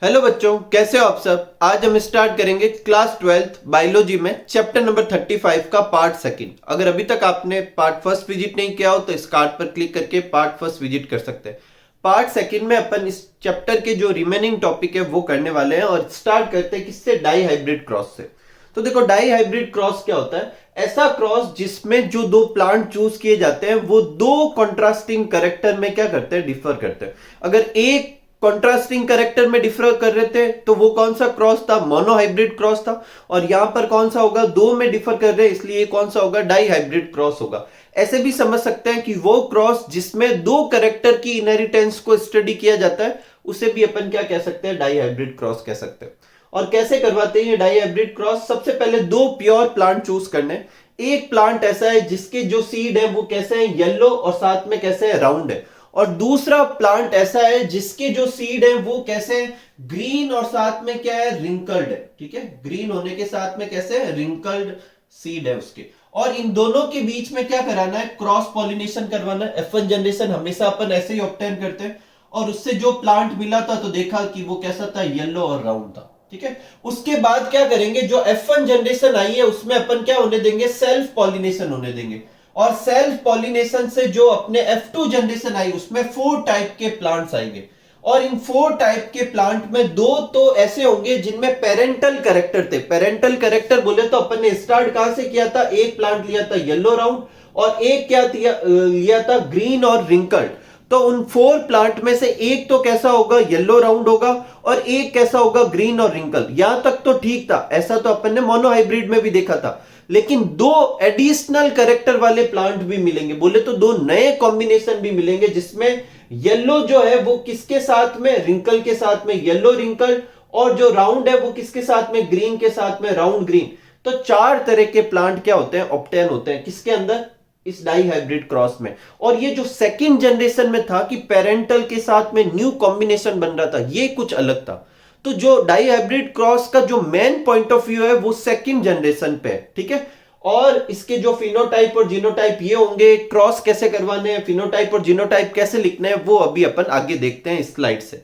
Hello बच्चों, कैसे हो आप सब। आज हम स्टार्ट करेंगे क्लास 12th बायोलॉजी में चैप्टर नंबर 35 का पार्ट सेकंड। अगर अभी तक आपने पार्ट फर्स्ट विजिट नहीं किया हो तो इस कार्ड पर क्लिक करके पार्ट फर्स्ट विजिट कर सकते हैं। पार्ट सेकंड में अपन इस चैप्टर के जो रिमेनिंग टॉपिक है वो करने वाले हैं और स्टार्ट करते हैं किससे, डाई हाइब्रिड क्रॉस से। तो देखो, डाई हाइब्रिड क्रॉस क्या होता है? ऐसा क्रॉस जिसमें जो दो प्लांट चूज किए जाते हैं वो दो कॉन्ट्रास्टिंग कैरेक्टर में क्या करते हैं, डिफर करते हैं। अगर एक कॉन्ट्रास्टिंग कैरेक्टर में डिफर कर रहे थे तो वो कौन सा क्रॉस था? मोनोहाइब्रिड क्रॉस था। और यहां पर कौन सा होगा? दो में डिफर कर रहे हैं, इसलिए कौन सा होगा? डाई हाइब्रिड क्रॉस होगा। ऐसे भी समझ सकते हैं कि वो क्रॉस जिसमें दो कैरेक्टर की इनहेरिटेंस को स्टडी किया जाता है उसे भी अपन क्या कह सकते हैं? डाई हाइब्रिड क्रॉस कह सकते हैं। और कैसे करवाते हैं ये डाई हाइब्रिड क्रॉस? सबसे पहले दो प्योर प्लांट चूज करने। एक प्लांट ऐसा है जिसके जो सीड है वो कैसे है? येलो और साथ में कैसे है? राउंड है। और दूसरा प्लांट ऐसा है जिसके जो सीड है वो कैसे है? ग्रीन और साथ में क्या है? रिंकल्ड है। ठीक है, ग्रीन होने के साथ में कैसे है? रिंकल्ड सीड है उसके। और इन दोनों के बीच में क्या कराना है? क्रॉस पॉलिनेशन करवाना है। F1 जनरेशन हमेशा अपन ऐसे ही ऑब्टेन करते हैं। और उससे जो प्लांट मिला था तो देखा कि वो कैसा था? येलो और राउंड था। ठीक है, उसके बाद क्या करेंगे? जो F1 जनरेशन आई है उसमें अपन क्या होने देंगे? सेल्फ पॉलिनेशन होने देंगे। और सेल्फ पॉलिनेशन से जो अपने F2 जनरेशन आई उसमें 4 टाइप के प्लांट्स आएंगे। और इन 4 टाइप के प्लांट में दो तो ऐसे होंगे जिनमें पेरेंटल कैरेक्टर थे। पेरेंटल कैरेक्टर बोले तो अपन ने स्टार्ट कहां से किया था? एक प्लांट लिया था येलो राउंड और एक क्या लिया था? ग्रीन और रिंकल्ड। तो उन 4 प्लांट में से एक तो कैसा होगा? येलो राउंड होगा और एक कैसा होगा? ग्रीन और रिंकल। यहां तक तो ठीक था, ऐसा तो अपन ने मोनोहाइब्रिड में भी देखा था। लेकिन दो एडिशनल कैरेक्टर वाले प्लांट भी मिलेंगे, बोले तो दो नए कॉम्बिनेशन भी मिलेंगे जिसमें येलो जो है वो किसके साथ में? रिंकल के साथ में येलो रिंकल। और जो राउंड है वो किसके साथ में? ग्रीन के साथ में राउंड ग्रीन। तो 4 तरह के प्लांट क्या होते हैं? ऑब्टेन होते हैं किसके अंदर? इस डाई हाइब्रिड क्रॉस में। और ये जो सेकंड जनरेशन में था कि पेरेंटल के साथ में न्यू कॉम्बिनेशन बन रहा था, ये कुछ अलग था। तो जो डाई हाइब्रिड क्रॉस का जो मेन पॉइंट ऑफ व्यू है वो सेकंड जनरेशन पे है। ठीक है, और इसके जो फिनोटाइप और जीनोटाइप ये होंगे, क्रॉस कैसे करवाने हैं, फिनोटाइप और जीनोटाइप कैसे लिखने हैं, वो अभी अपन आगे देखते हैं इस स्लाइड से।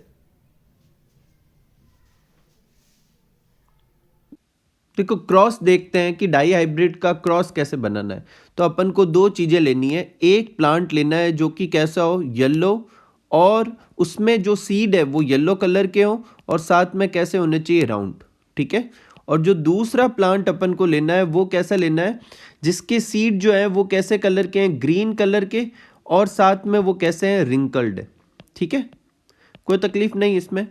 देखो, क्रॉस देखते हैं कि डाई हाइब्रिड का क्रॉस कैसे बनाना है। तो अपन को दो चीजें लेनी है। एक प्लांट लेना है जो कि कैसा हो? येलो, और उसमें जो सीड है वो येलो कलर के हो और साथ में कैसे होने चाहिए? राउंड। ठीक है, और जो दूसरा प्लांट अपन को लेना है वो कैसा लेना है? जिसके सीड जो है वो कैसे कलर के हैं? ग्रीन कलर के, और साथ में वो कैसे हैं? रिंकल्ड है। ठीक है, कोई तकलीफ नहीं इसमें।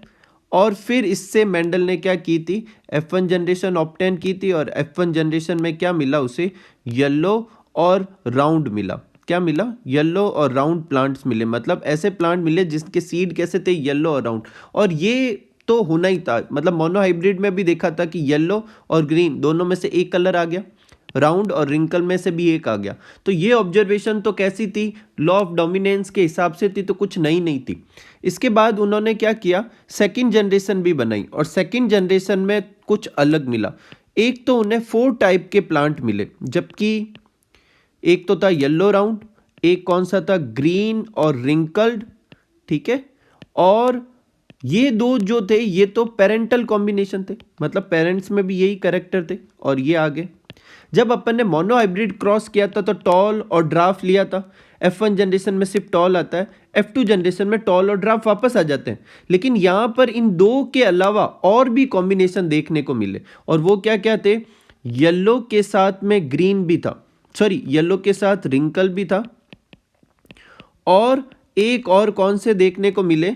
और फिर इससे मेंडल ने क्या की थी? F1 जनरेशन ऑब्टेन की थी और F1 जनरेशन में क्या मिला उसे? येलो और राउंड मिला। क्या मिला? येलो और राउंड प्लांट्स मिले। मतलब ऐसे प्लांट मिले जिसके सीड कैसे थे? येलो और राउंड। और ये तो होना ही था, मतलब मोनोहाइब्रिड में भी देखा था कि येलो और ग्रीन दोनों में से एक कलर आ गया, राउंड और रिंकल में से भी एक आ गया। तो ये ऑब्जर्वेशन तो कैसी थी? लॉ ऑफ डोमिनेंस के हिसाब से थी, तो कुछ नई नहीं थी। इसके बाद उन्होंने क्या किया? सेकंड जनरेशन भी बनाई और सेकंड जनरेशन में कुछ अलग मिला। एक तो उन्हें 4 टाइप के प्लांट मिले, जबकि एक तो था येलो राउंड, एक कौन सा था? ग्रीन और रिंकल्ड। ठीक है, और ये दो जो थे ये तो पेरेंटल कॉम्बिनेशन थे, मतलब पेरेंट्स में भी यही कैरेक्टर थे और ये आगे। जब अपन ने मोनो हाइब्रिड क्रॉस किया था तो टॉल और ड्राफ लिया था। F1 जनरेशन में सिर्फ टॉल आता है, F2 जनरेशन में टॉल और ड्राफ वापस आ जाते हैं। लेकिन यहां पर इन दो के अलावा और भी कॉम्बिनेशन देखने को मिले, और वो क्या क्या थे? येलो के साथ में ग्रीन भी था, सॉरी येलो के साथ रिंकल भी था, और एक और कौन से देखने को मिले?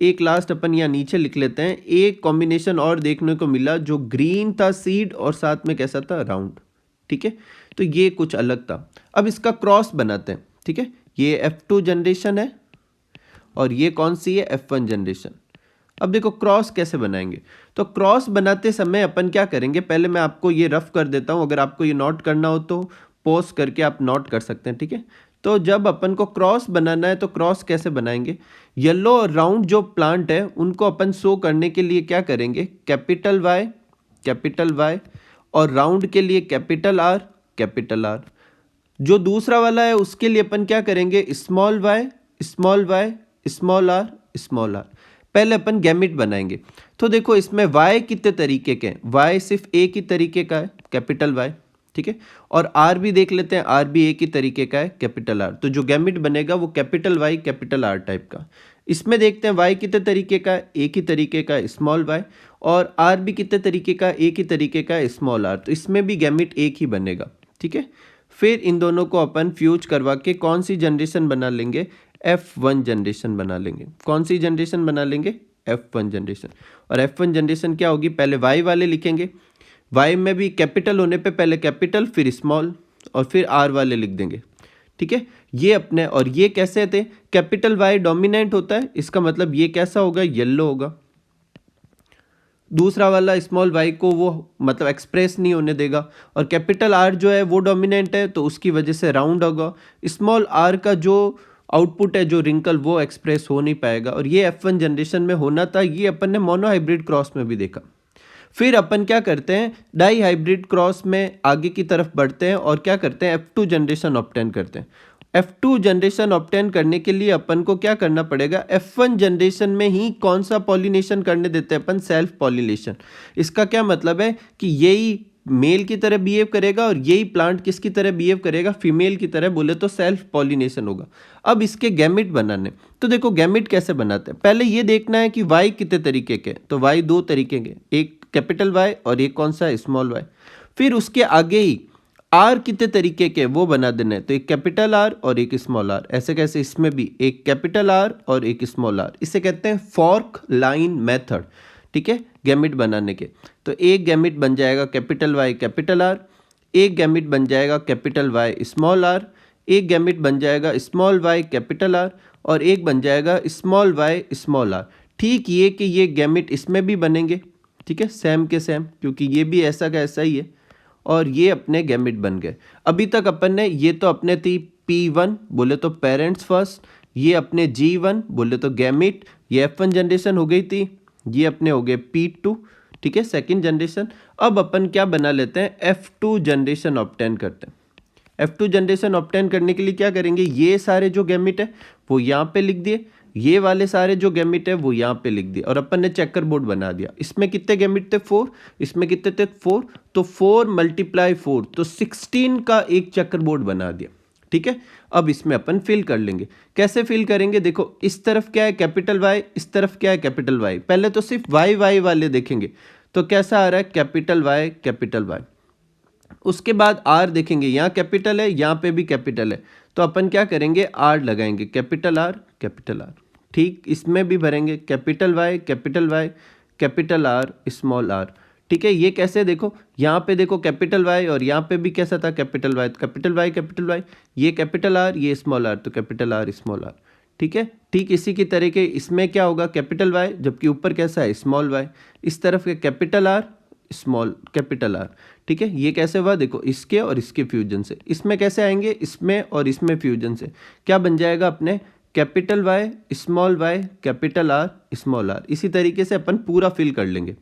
एक लास्ट अपन यहाँ नीचे लिख लेते हैं। एक कॉम्बिनेशन और देखने को मिला जो ग्रीन था सीड और साथ में कैसा था? राउंड। ठीक है, तो ये कुछ अलग था। अब इसका क्रॉस बनाते हैं। ठीक है, ये F2 जनरेशन है और ये कौन सी है? F1 generation. अब देखो क्रॉस कैसे बनाएंगे। तो क्रॉस बनाते समय अपन क्या करेंगे? पहले मैं आपको ये रफ कर देता हूं, अगर आपको ये नोट करना हो तो पॉज करके आप नोट कर सकते हैं। ठीक है, तो जब अपन को क्रॉस बनाना है तो क्रॉस कैसे बनाएंगे? येलो और राउंड जो प्लांट है उनको अपन शो करने के लिए क्या करेंगे? कैपिटल वाई, और राउंड के लिए कैपिटल आर। जो दूसरा वाला है उसके लिए अपन क्या करेंगे? Small Y, small R. पहले अपन गैमेट बनाएंगे। तो देखो इसमें वाई कितने तरीके के हैं, वाई सिर्फ एक ही तरीके का है, कैपिटल वाई, ठीक है। और आर भी देख लेते हैं, आर भी एक ही तरीके का है, कैपिटल आर। तो जो गैमेट बनेगा वो capital Y capital R type का। इसमें देखते हैं वाई कितने तरीके का है, एक ही तरीके का है, स्मॉल वाई। और आर भी कितने तरीके का है, एक ही तरीके का है, स्मॉल आर। तो इसमें भी गैमेट एक ही बनेगा, ठीक है। फिर इन दोनों को अपन फ्यूज करवा के कौन सी जनरेशन बना लेंगे, F1 जनरेशन बना लेंगे। कौन सी जनरेशन बना लेंगे, F1 जनरेशन। और F1 जनरेशन क्या होगी, पहले वाई वाले लिखेंगे, वाई में भी कैपिटल होने पे पहले कैपिटल फिर स्मॉल और फिर आर वाले लिख देंगे, ठीक है। ये अपने, और ये कैसे थे, कैपिटल वाई डोमिनेंट होता है, इसका मतलब ये कैसा होगा, येलो होगा। दूसरा वाला स्मॉल वाई को वो मतलब एक्सप्रेस नहीं होने देगा। और कैपिटल आर जो है वो डोमिनेंट है तो उसकी वजह से राउंड होगा। स्मॉल आर का जो आउटपुट है, जो रिंकल, वो एक्सप्रेस हो नहीं पाएगा। और ये F1 जनरेशन में होना था, ये अपन ने मोनो हाइब्रिड क्रॉस में भी देखा। फिर अपन क्या करते हैं, डाई हाइब्रिड क्रॉस में आगे की तरफ बढ़ते हैं और क्या करते हैं, F2 जनरेशन ऑब्टेन करते हैं। F2 जनरेशन ऑब्टेन करने के लिए अपन को क्या करना पड़ेगा, F1 जनरेशन में ही कौन सा पॉलिनेशन करने देते हैं अपन, सेल्फ पॉलिनेशन। इसका क्या मतलब है कि यही मेल की तरह बिहेव करेगा और यही प्लांट किसकी तरह बिहेव करेगा, फीमेल की तरह, बोले तो सेल्फ पॉलिनेशन होगा। अब इसके गैमेट बनाने, तो देखो गैमेट कैसे बनाते हैं, पहले ये देखना है कि वाई कितने तरीके के, तो वाई दो तरीके के, एक कैपिटल वाई और एक कौन सा, स्मॉल वाई। फिर उसके आगे ही आर कितने तरीके के वो बना देना है, तो एक कैपिटल आर और एक स्मॉल आर। ऐसे कैसे, इसमें भी एक कैपिटल आर और एक स्मॉल आर। इसे कहते हैं फॉर्क लाइन मेथड, ठीक है, गैमेट बनाने के। तो एक गैमेट बन जाएगा कैपिटल वाई कैपिटल आर, एक गैमेट बन जाएगा कैपिटल वाई स्मॉल आर, एक गैमेट बन जाएगा स्मॉल वाई कैपिटल आर, और एक बन जाएगा स्मॉल वाई स्मॉल आर। ठीक ये कि ये गैमेट इसमें भी बनेंगे, ठीक है, सेम के सेम, क्योंकि ये भी ऐसा का ऐसा ही है। और ये अपने गैमेट बन गए। अभी तक अपन ने, ये तो अपने थी P1 बोले तो पेरेंट्स फर्स्ट, ये अपने G1 बोले तो गैमेट, ये F1 जनरेशन हो गई थी, ये अपने हो गए P2, ठीक है, सेकंड जनरेशन। अब अपन क्या बना लेते हैं, F2 जनरेशन ऑब्टेन करते हैं। F2 जनरेशन ऑब्टेन करने के लिए क्या करेंगे, ये सारे जो गैमेट है वो यहाँ पे लिख दिए, ये वाले सारे जो गैमेट है वो यहाँ पे लिख दिए, और अपन ने चेकर बोर्ड बना दिया। इसमें कितने गैमेट थे, 4, इसमें कितने थे, 4, तो 4 × 4 तो 16 का एक चेकर बोर्ड बना दिया, ठीक है। अब इसमें अपन फिल कर लेंगे। कैसे फिल करेंगे, देखो इस तरफ क्या है कैपिटल वाई, इस तरफ क्या है कैपिटल वाई। पहले तो सिर्फ वाई वाई वाले देखेंगे, तो कैसा आ रहा है, कैपिटल वाई कैपिटल वाई। उसके बाद आर देखेंगे, यहाँ कैपिटल है, यहाँ पे भी कैपिटल है, तो अपन क्या करेंगे, आर लगाएंगे, कैपिटल आर कैपिटल आर। ठीक इसमें भी भरेंगे, capital Y capital R small R, ठीक है। ये कैसे, देखो यहाँ पे देखो कैपिटल वाई और यहाँ पे भी कैसा था, कैपिटल वाई, तो कैपिटल वाई, ये कैपिटल आर, ये स्मॉल आर, तो कैपिटल आर स्मॉल आर, ठीक है। ठीक इसी की तरह के इसमें क्या होगा, कैपिटल वाई, जबकि ऊपर कैसा है, स्मॉल वाई, इस तरफ के capital R small capital R, ठीक है। ये कैसे हुआ, देखो इसके और इसके फ्यूजन से। इसमें कैसे आएंगे, इसमें और इसमें फ्यूजन से क्या बन जाएगा अपने, capital Y small Y capital R small R. इसी तरीके से अपन पूरा फिल कर लेंगे।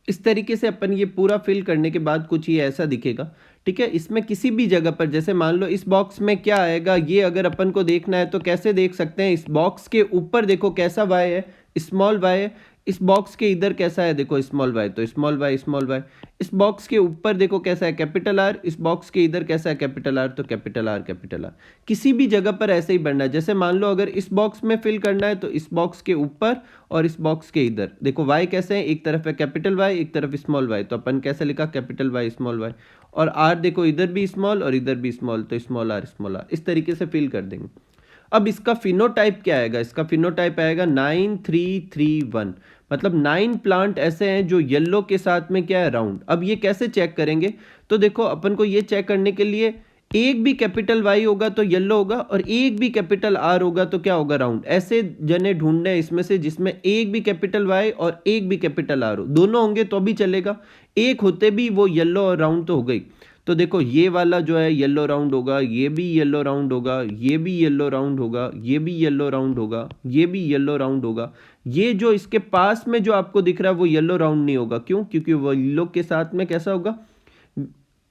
इस तरीके से अपन ये पूरा फिल करने के बाद कुछ ये ऐसा दिखेगा, ठीक है। इसमें किसी भी जगह पर, जैसे मान लो इस बॉक्स में क्या आएगा, ये अगर अपन को देखना है तो कैसे देख सकते हैं, इस बॉक्स के ऊपर देखो कैसा वाई है, स्मॉल वाई है। इस बॉक्स के इधर कैसा है, देखो स्मॉल वाई, तो स्मॉल वाई स्मॉल वाई। इस बॉक्स के ऊपर देखो कैसा है, कैपिटल आर, इस बॉक्स के इधर कैसा है, कैपिटल आर, तो कैपिटल आर कैपिटल आर। किसी भी जगह पर ऐसे ही बढ़ना है। जैसे मान लो अगर इस बॉक्स में फिल करना है तो इस बॉक्स के ऊपर और इस बॉक्स के इधर देखो वाई कैसे है, एक तरफ है कैपिटल वाई, एक तरफ स्मॉल वाई, तो अपन कैसे लिखा, कैपिटल वाई स्मॉल वाई। और आर देखो इधर भी स्मॉल और इधर भी स्मॉल, तो स्मॉल आर स्मॉल आर। इस तरीके से फिल कर देंगे। अब इसका फिनोटाइप क्या आएगा, इसका फिनोटाइप आएगा 9331, मतलब 9 प्लांट ऐसे हैं जो येलो के साथ में क्या है, राउंड। अब ये कैसे चेक करेंगे, तो देखो अपन को ये चेक करने के लिए एक भी कैपिटल वाई होगा तो येलो होगा और एक भी कैपिटल आर होगा तो क्या होगा, राउंड। ऐसे जने ढूंढने इसमें से जिसमें एक भी कैपिटल वाई और एक भी कैपिटल आर हो, दोनों होंगे तो भी चलेगा, एक होते भी वो येलो और राउंड तो हो गई। तो देखो ये वाला जो है येलो राउंड होगा, ये भी येलो राउंड होगा, ये भी येलो राउंड होगा, ये भी येलो राउंड होगा, ये भी येलो राउंड होगा। ये जो इसके पास में जो आपको दिख रहा है वो येलो राउंड नहीं होगा, क्यों, क्योंकि वो येलो के साथ में कैसा होगा,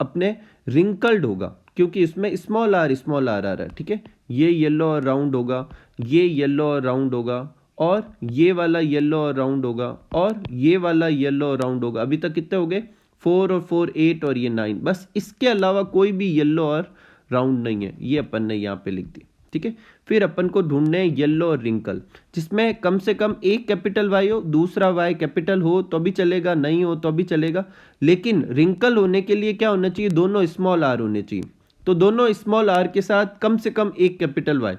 अपने रिंकल्ड होगा, क्योंकि इसमें स्मॉल आर आ रहा है, ठीक है। ये येलो और राउंड होगा, ये येलो और राउंड होगा, और ये वाला येलो और राउंड होगा, और ये वाला येलो और राउंड होगा। अभी तक कितने हो गए? 4 और 4 8 और ये 9। बस इसके अलावा कोई भी येलो और राउंड नहीं है, ये अपन ने यहाँ पे लिख दी। ठीक है, फिर अपन को ढूंढने हैं येलो और रिंकल, जिसमें कम से कम एक कैपिटल वाई हो, दूसरा वाई कैपिटल हो तो भी चलेगा, नहीं हो तो भी चलेगा। लेकिन रिंकल होने के लिए क्या होना चाहिए? दोनों स्मॉल आर होने चाहिए। तो दोनों स्मॉल आर के साथ कम से कम एक कैपिटल वाई।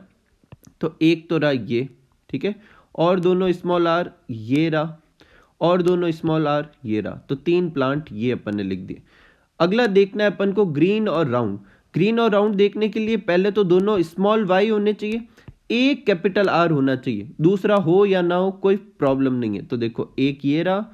तो एक तो रहा ये, ठीक है, और दोनों स्मॉल आर ये रहा, और दोनों स्मॉल आर ये रहा। तो 3 प्लांट ये अपन ने लिख दिए। अगला देखना है अपन को ग्रीन और राउंड। ग्रीन और राउंड देखने के लिए पहले तो दोनों स्मॉल वाई होने चाहिए, एक कैपिटल आर होना चाहिए, दूसरा हो या ना हो कोई प्रॉब्लम नहीं है। तो देखो एक ये रहा,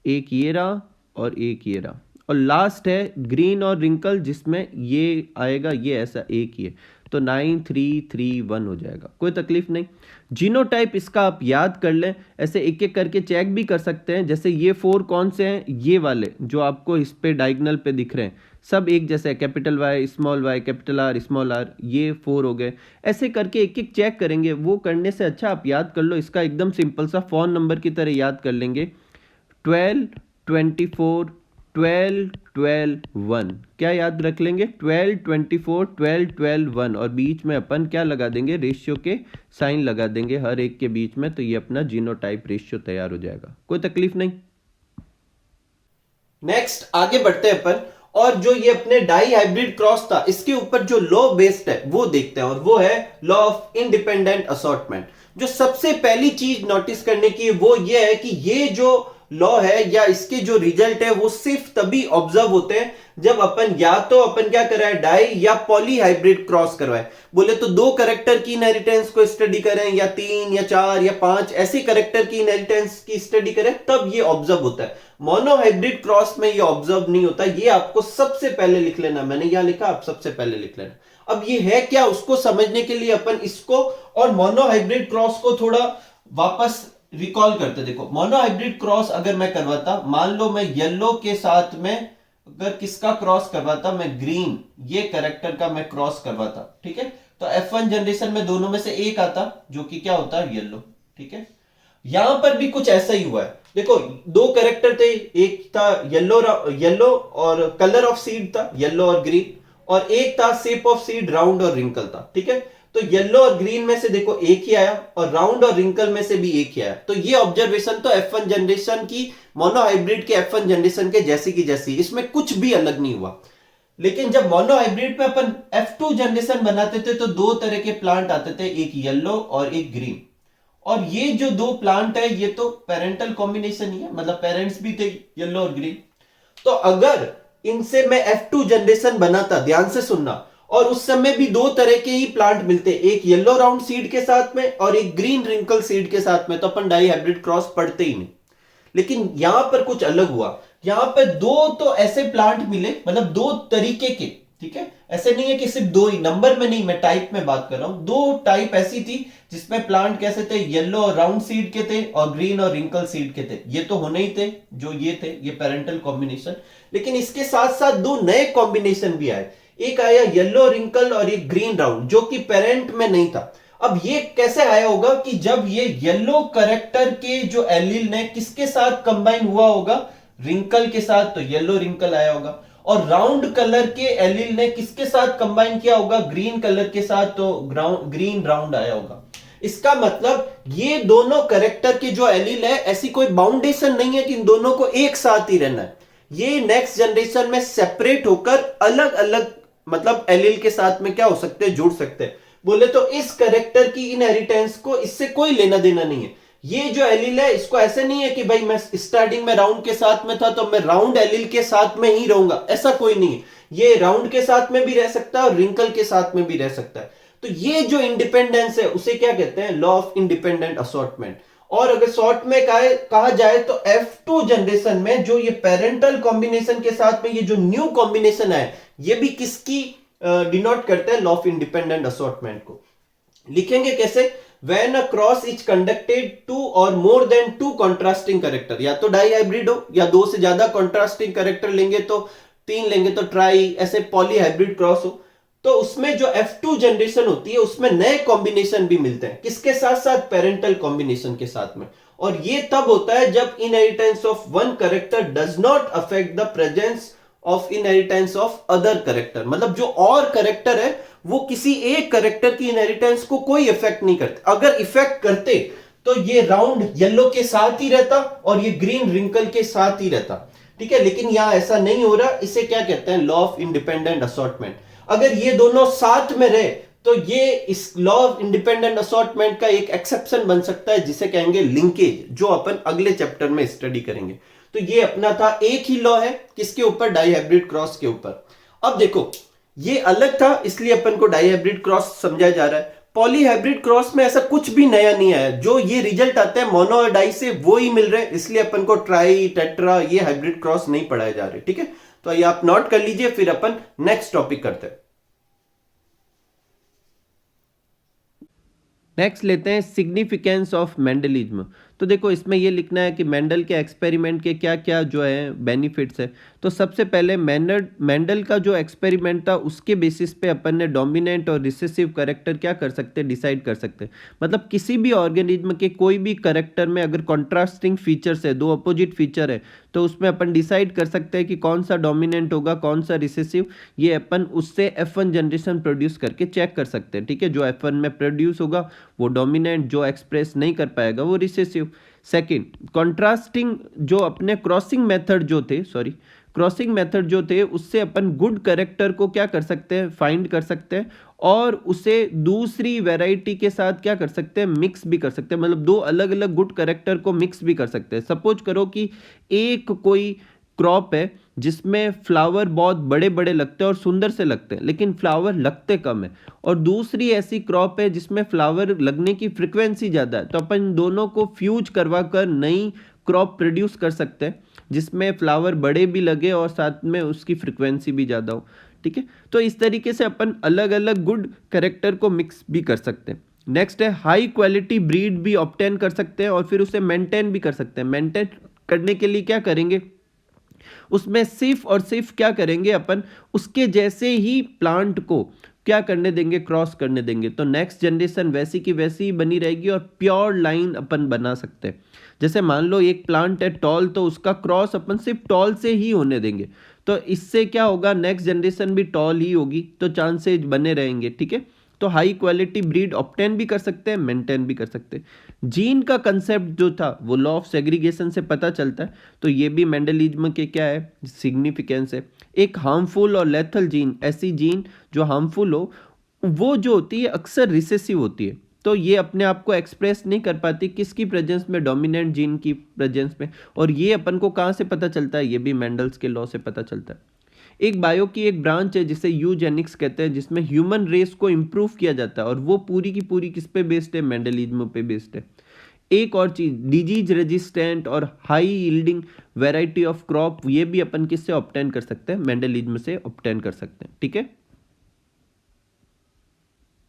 एक ये रहा और एक ये रहा, और लास्ट है ग्रीन और रिंकल जिसमें ये आएगा, ये ऐसा एक ही है। तो 9 3 3 1 हो जाएगा, कोई तकलीफ नहीं। जीनोटाइप इसका आप याद कर लें, ऐसे एक एक करके चेक भी कर सकते हैं। जैसे ये 4 कौन से हैं? ये वाले जो आपको इस पे डायगोनल पे दिख रहे हैं, सब एक जैसे है, capital Y small Y capital R small R, ये 4 हो गए। ऐसे करके एक एक चेक करेंगे। वो करने से अच्छा आप याद कर लो, इसका एकदम सिंपल सा फोन नंबर की तरह याद कर लेंगे। 12 24 12 12 1, क्या याद रख लेंगे? 12 24 12 12 1, और बीच में अपन क्या लगा देंगे? रेशियो के साइन लगा देंगे हर एक के बीच में। तो ये अपना जीनोटाइप रेशियो तैयार हो जाएगा, कोई तकलीफ नहीं। नेक्स्ट आगे बढ़ते हैं अपन, और जो ये अपने डाई हाइब्रिड क्रॉस था, इसके ऊपर जो लॉ बेस्ड है वो देखते हैं, और वो है लॉ ऑफ इंडिपेंडेंट असॉर्टमेंट। जो सबसे पहली चीज नोटिस करने की वो ये है कि ये जो लॉ है या इसके जो रिजल्ट है वो सिर्फ तभी ऑब्जर्व होते हैं जब अपन या तो अपन क्या कराए? डाई या पॉली हाइब्रिड क्रॉस करवाए। बोले तो 2 करेक्टर की इनहेरिटेंस को स्टडी करें, या 3 या 4 या 5 ऐसे करेक्टर की इनहेरिटेंस की स्टडी करें, तब ये ऑब्जर्व होता है। मोनो हाइब्रिड क्रॉस में ये ऑब्जर्व नहीं होता। ये आपको सबसे पहले लिख लेना, मैंने यहां लिखा, आप सबसे पहले लिख लेना। अब ये है क्या, उसको समझने के लिए अपन इसको और मोनो हाइब्रिड क्रॉस को थोड़ा वापस रिकॉल करते। देखो मोनो हाइब्रिड क्रॉस अगर मैं करवाता, मान लो मैं येलो के साथ में अगर किसका क्रॉस करवाता, मैं ग्रीन ये कैरेक्टर का मैं क्रॉस करवाता, ठीक है, तो F1 जनरेशन में दोनों में से एक आता जो कि क्या होता है? येलो। ठीक है, यहां पर भी कुछ ऐसा ही हुआ है। देखो 2 कैरेक्टर थे, एक था येलो और कलर ऑफ सीड था येलो और ग्रीन, और एक था शेप ऑफ सीड राउंड और रिंकल था। ठीक है, तो येलो और ग्रीन में से देखो एक ही आया, और राउंड और रिंकल में से भी एक ही आया। तो ये ऑब्जर्वेशन तो F1 जनरेशन की, मोनो हाइब्रिड के F1 जनरेशन के जैसी की जैसी, इसमें कुछ भी अलग नहीं हुआ। लेकिन जब मोनो हाइब्रिड पे अपन F2 जनरेशन बनाते थे तो 2 तरह के प्लांट आते थे, एक येलो और एक ग्रीन। और ये जो 2 प्लांट है ये तो पेरेंटल कॉम्बिनेशन ही है, मतलब पेरेंट्स भी थे येलो और ग्रीन। तो अगर इनसे मैं F2 जनरेशन बनाता, ध्यान से सुनना, और उस समय भी 2 तरह के ही प्लांट मिलते, एक येलो राउंड सीड के साथ में और एक ग्रीन रिंकल सीड के साथ में, तो अपन डाई हाइब्रिड क्रॉस पढ़ते ही नहीं। लेकिन यहां पर कुछ अलग हुआ, यहां पर 2 तो ऐसे प्लांट मिले, मतलब 2 तरीके के। ठीक है, ऐसे नहीं है कि सिर्फ 2 ही, नंबर में नहीं, मैं टाइप में बात कर रहा हूं। 2 टाइप ऐसी थी जिसमें प्लांट कैसे थे? येलो और राउंड सीड के थे और ग्रीन और रिंकल सीड के थे। ये तो होने ही थे, जो ये थे, ये पेरेंटल कॉम्बिनेशन। लेकिन इसके साथ साथ 2 नए कॉम्बिनेशन भी आए, एक आया येलो रिंकल और एक ग्रीन राउंड, जो कि पेरेंट में नहीं था। अब ये कैसे आया होगा कि जब ये येलो करेक्टर के जो एलील ने किसके साथ कंबाइन हुआ होगा? रिंकल के साथ, तो येलो रिंकल आया होगा। और राउंड कलर के एलील ने किसके साथ कंबाइन किया होगा? ग्रीन कलर के साथ, तो ग्रीन राउंड आया होगा। इसका मतलब ये दोनों करेक्टर के जो एलील है, ऐसी कोई बाउंडेशन नहीं है कि इन दोनों को एक साथ ही रहना है। ये नेक्स्ट जनरेशन में सेपरेट होकर अलग अलग, मतलब एलील के साथ में क्या हो सकते हैं? जुड़ सकते हैं। बोले तो इस कैरेक्टर की इनहेरिटेंस को इससे कोई लेना देना नहीं है। ये जो एलील है, इसको ऐसे नहीं है कि भाई मैं स्टार्टिंग में राउंड के साथ में था तो मैं राउंड एलील के साथ में ही रहूंगा, ऐसा कोई नहीं है। ये राउंड के साथ में भी रह सकता है और रिंकल के साथ में भी रह सकता है। तो ये जो इंडिपेंडेंस है उसे क्या कहते हैं? Law of independent assortment. और अगर शॉर्ट में कहा जाए तो F2 जनरेशन में जो ये पेरेंटल कॉम्बिनेशन के साथ में ये जो न्यू कॉम्बिनेशन है, ये भी किसकी डिनोट करते हैं? लॉ ऑफ इंडिपेंडेंट असॉर्टमेंट को। लिखेंगे कैसे? When a cross is conducted 2 or more than 2 contrasting character, या तो डाई हाइब्रिड हो या 2 से ज्यादा कॉन्ट्रास्टिंग कैरेक्टर लेंगे तो 3 लेंगे तो ट्राई, ऐसे पॉली हाइब्रिड क्रॉस हो। तो उसमें जो F2 जनरेशन होती है उसमें नए कॉम्बिनेशन भी मिलते हैं, किसके साथ साथ, पेरेंटल कॉम्बिनेशन के साथ में। और ये तब होता है जब inheritance of one character does not affect the presence of inheritance of other character, मतलब जो और करेक्टर है वो किसी एक करेक्टर की इनहेरिटेंस को कोई इफेक्ट नहीं करते। अगर इफेक्ट करते तो ये राउंड येलो के साथ ही रहता और ये ग्रीन रिंकल के साथ ही रहता, ठीक है। लेकिन यहां ऐसा नहीं हो रहा, इसे क्या कहते हैं, लॉ ऑफ इंडिपेंडेंट असॉर्टमेंट। अगर ये दोनों साथ में रहे तो ये इस लॉ ऑफ इंडिपेंडेंट असॉर्टमेंट का एक एक्सेप्शन बन सकता है, जिसे कहेंगे लिंकेज, जो अपन अगले चैप्टर में स्टडी करेंगे। तो ये अपना था, एक ही लॉ है, किसके ऊपर, डाइहाइब्रिड क्रॉस के ऊपर। अब देखो ये अलग था इसलिए अपन को डाइहाइब्रिड क्रॉस समझाया जा रहा है। पॉलीहाइब्रिड क्रॉस में ऐसा कुछ भी नया नहीं आया, जो ये रिजल्ट आते हैं मोनो और डाई से वो ही मिल रहे हैं, इसलिए अपन को ट्राई, टेट्रा, ये हाइब्रिड क्रॉस नहीं पढ़ाए जा रहे, ठीक है। तो ये आप नोट कर लीजिए, फिर अपन नेक्स्ट टॉपिक करते हैं। नेक्स्ट लेते हैं सिग्निफिकेंस ऑफ मेंडलिज्म। तो देखो इसमें ये लिखना है कि मेंडल के एक्सपेरिमेंट के क्या क्या जो है बेनिफिट्स है। तो सबसे पहले मेंडल का जो एक्सपेरिमेंट था उसके बेसिस पे अपन ने डोमिनेंट और रिसेसिव करेक्टर क्या कर सकते हैं, डिसाइड कर सकते हैं। मतलब किसी भी ऑर्गेनिज्म के कोई भी करेक्टर में अगर कॉन्ट्रास्टिंग फीचर्स है, दो अपोजिट फीचर है, तो उसमें अपन डिसाइड कर सकते हैं कि कौन सा डोमिनेंट होगा, कौन सा रिसेसिव। ये अपन उससे F1 जनरेशन प्रोड्यूस करके चेक कर सकते हैं, ठीक है। जो F1 में प्रोड्यूस होगा वो डोमिनेंट, जो एक्सप्रेस नहीं कर पाएगा वो रिसेसिव। सेकंड, कॉन्ट्रास्टिंग जो अपने क्रॉसिंग मेथड जो थे उससे अपन गुड करेक्टर को क्या कर सकते हैं, फाइंड कर सकते हैं, और उसे दूसरी वैरायटी के साथ क्या कर सकते हैं, मिक्स भी कर सकते हैं। मतलब दो अलग अलग गुड करेक्टर को मिक्स भी कर सकते हैं। सपोज करो कि एक कोई क्रॉप है जिसमें फ्लावर बहुत बड़े बड़े लगते हैं और सुंदर से लगते हैं, लेकिन फ्लावर लगते कम है, और दूसरी ऐसी क्रॉप है जिसमें फ्लावर लगने की फ्रिक्वेंसी ज़्यादा है। तो अपन दोनों को फ्यूज करवा कर नई क्रॉप प्रोड्यूस कर सकते हैं जिसमें फ्लावर बड़े भी लगे और साथ में उसकी फ्रिक्वेंसी भी ज़्यादा हो, ठीक है। तो इस तरीके से अपन अलग अलग गुड कैरेक्टर को मिक्स भी कर सकते हैं। नेक्स्ट है हाई क्वालिटी ब्रीड भी ऑब्टेन कर सकते हैं और फिर उसे मेंटेन भी कर सकते हैं। मेंटेन करने के लिए क्या करेंगे, उसमें सिर्फ और सिर्फ क्या करेंगे, अपन उसके जैसे ही प्लांट को क्या करने देंगे, क्रॉस करने देंगे। तो नेक्स्ट जनरेशन वैसी की वैसी ही बनी रहेगी और प्योर लाइन अपन बना सकते हैं। जैसे मान लो एक प्लांट है टॉल, तो उसका क्रॉस अपन सिर्फ टॉल से ही होने देंगे, तो इससे क्या होगा, नेक्स्ट जनरेशन भी टॉल ही होगी, तो चांसेज बने रहेंगे, ठीक है। तो हाई क्वालिटी ब्रीड ऑब्टेन भी कर सकते हैं, मेंटेन भी कर सकते हैं। जीन का कंसेप्ट जो था वो लॉ ऑफ सेग्रीगेशन से पता चलता है, तो ये भी मेंडलिज्म के क्या है, सिग्निफिकेंस है। एक हार्मफुल और लेथल जीन, ऐसी जीन जो हार्मफुल हो, वो जो होती है अक्सर रिसेसिव होती है, तो ये अपने आप को एक्सप्रेस नहीं कर पाती, किसकी प्रेजेंस में, डोमिनेंट जीन की प्रेजेंस में। और ये अपन को कहाँ से पता चलता है, ये भी मेंडल्स के लॉ से पता चलता है। एक बायो की एक ब्रांच है जिसे यूजेनिक्स कहते हैं, जिसमें ह्यूमन रेस को इंप्रूव किया जाता है, और वो पूरी की पूरी किस पे बेस्ड है, मेंडलिज्म पे बेस्ड है। एक और चीज, डिजीज रेजिस्टेंट और high yielding variety of crop, ये भी अपन किससे ऑब्टेन कर सकते हैं, मेंडलिज्म से ऑब्टेन कर सकते हैं, ठीक है।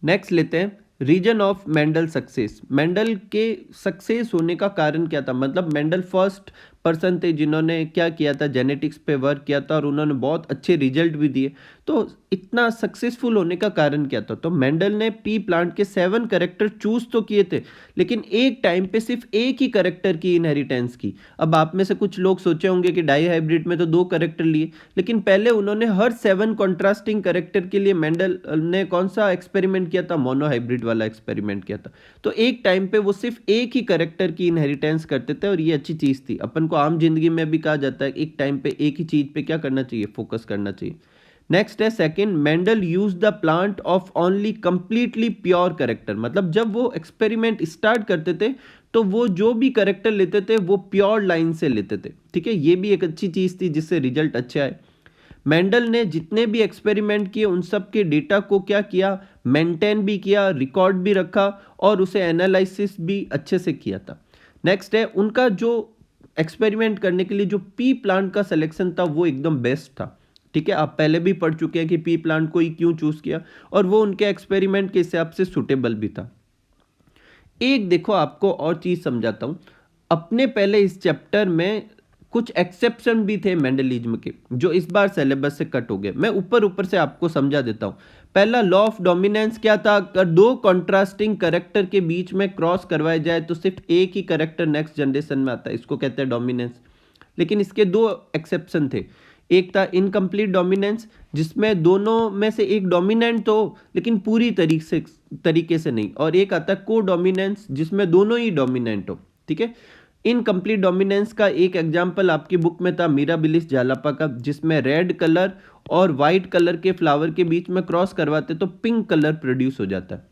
नेक्स्ट लेते हैं reason of Mendel success. Mendel के सक्सेस होने का कारण क्या था, मतलब मेंडल फर्स्ट पर्सन थे जिन्होंने क्या किया था, जेनेटिक्स पे वर्क किया था और उन्होंने बहुत अच्छे रिजल्ट भी दिए। तो इतना सक्सेसफुल होने का कारण क्या था, तो मेंडल ने पी प्लांट के 7 कैरेक्टर चूज तो किए थे, लेकिन एक टाइम पे सिर्फ एक ही कैरेक्टर की इनहेरिटेंस की। अब आप में से कुछ लोग सोचे होंगे कि डाई हाइब्रिड में तो 2 कैरेक्टर लिए, लेकिन पहले उन्होंने हर 7 कॉन्ट्रास्टिंग कैरेक्टर के लिए मेंडल ने कौन सा एक्सपेरिमेंट किया था, मोनो हाइब्रिड वाला एक्सपेरिमेंट किया था। तो एक टाइम पे वो सिर्फ एक ही कैरेक्टर की इनहेरिटेंस करते थे, और ये अच्छी चीज थी। अपन को आम जिंदगी में भी कहा जाता है एक टाइम पे एक ही चीज पे क्या करना चाहिए, फोकस करना चाहिए। नेक्स्ट है second, Mendel use the plant of only completely pure character. मतलब जब वो एक्सपेरिमेंट स्टार्ट करते थे तो वो जो भी कैरेक्टर लेते थे वो प्योर लाइन से लेते थे, ठीक है। ये भी एक अच्छी चीज थी जिससे रिजल्ट अच्छे आए। मेंडल ने जितने भी एक्सपेरिमेंट किए उन सब के डेटा को क्या किया, मेंटेन भी किया, रिकॉर्ड भी रखा, और उसे एनालिसिस भी अच्छे से किया था। नेक्स्ट है उनका जो एक्सपेरिमेंट करने के लिए जो पी प्लांट का सिलेक्शन था वो एकदम बेस्ट था, ठीक है। आप पहले भी पढ़ चुके हैं कि पी प्लांट को ही क्यों चूज किया, और वो उनके एक्सपेरिमेंट के हिसाब से सुटेबल भी था। एक देखो आपको और चीज समझाता हूं, अपने पहले इस चैप्टर में कुछ एक्सेप्शन भी थे मेंडलिज्म के, जो इस बार सिलेबस से कट हो गए। मैं ऊपर ऊपर से आपको समझा देता हूं। पहला लॉ ऑफ डोमिनेंस क्या था, अगर दो कॉन्ट्रास्टिंग कैरेक्टर के बीच में क्रॉस करवाया जाए तो सिर्फ एक ही कैरेक्टर नेक्स्ट जनरेशन में आता है, इसको कहते हैं डोमिनेंस। लेकिन इसके दो एक्सेप्शन थे, एक था इनकम्प्लीट डोमिनेंस जिसमें दोनों में से एक डोमिनेंट हो लेकिन पूरी तरीके से नहीं, और एक आता है को डोमिनेंस जिसमें दोनों ही डोमिनेंट हो। ठीक है, इनकम्प्लीट डोमिनेंस का एक एग्जाम्पल आपकी बुक में था मिराबिलिस जालापा का, जिसमें रेड कलर और वाइट कलर के फ्लावर के बीच में क्रॉस करवाते तो पिंक कलर प्रोड्यूस हो जाता है।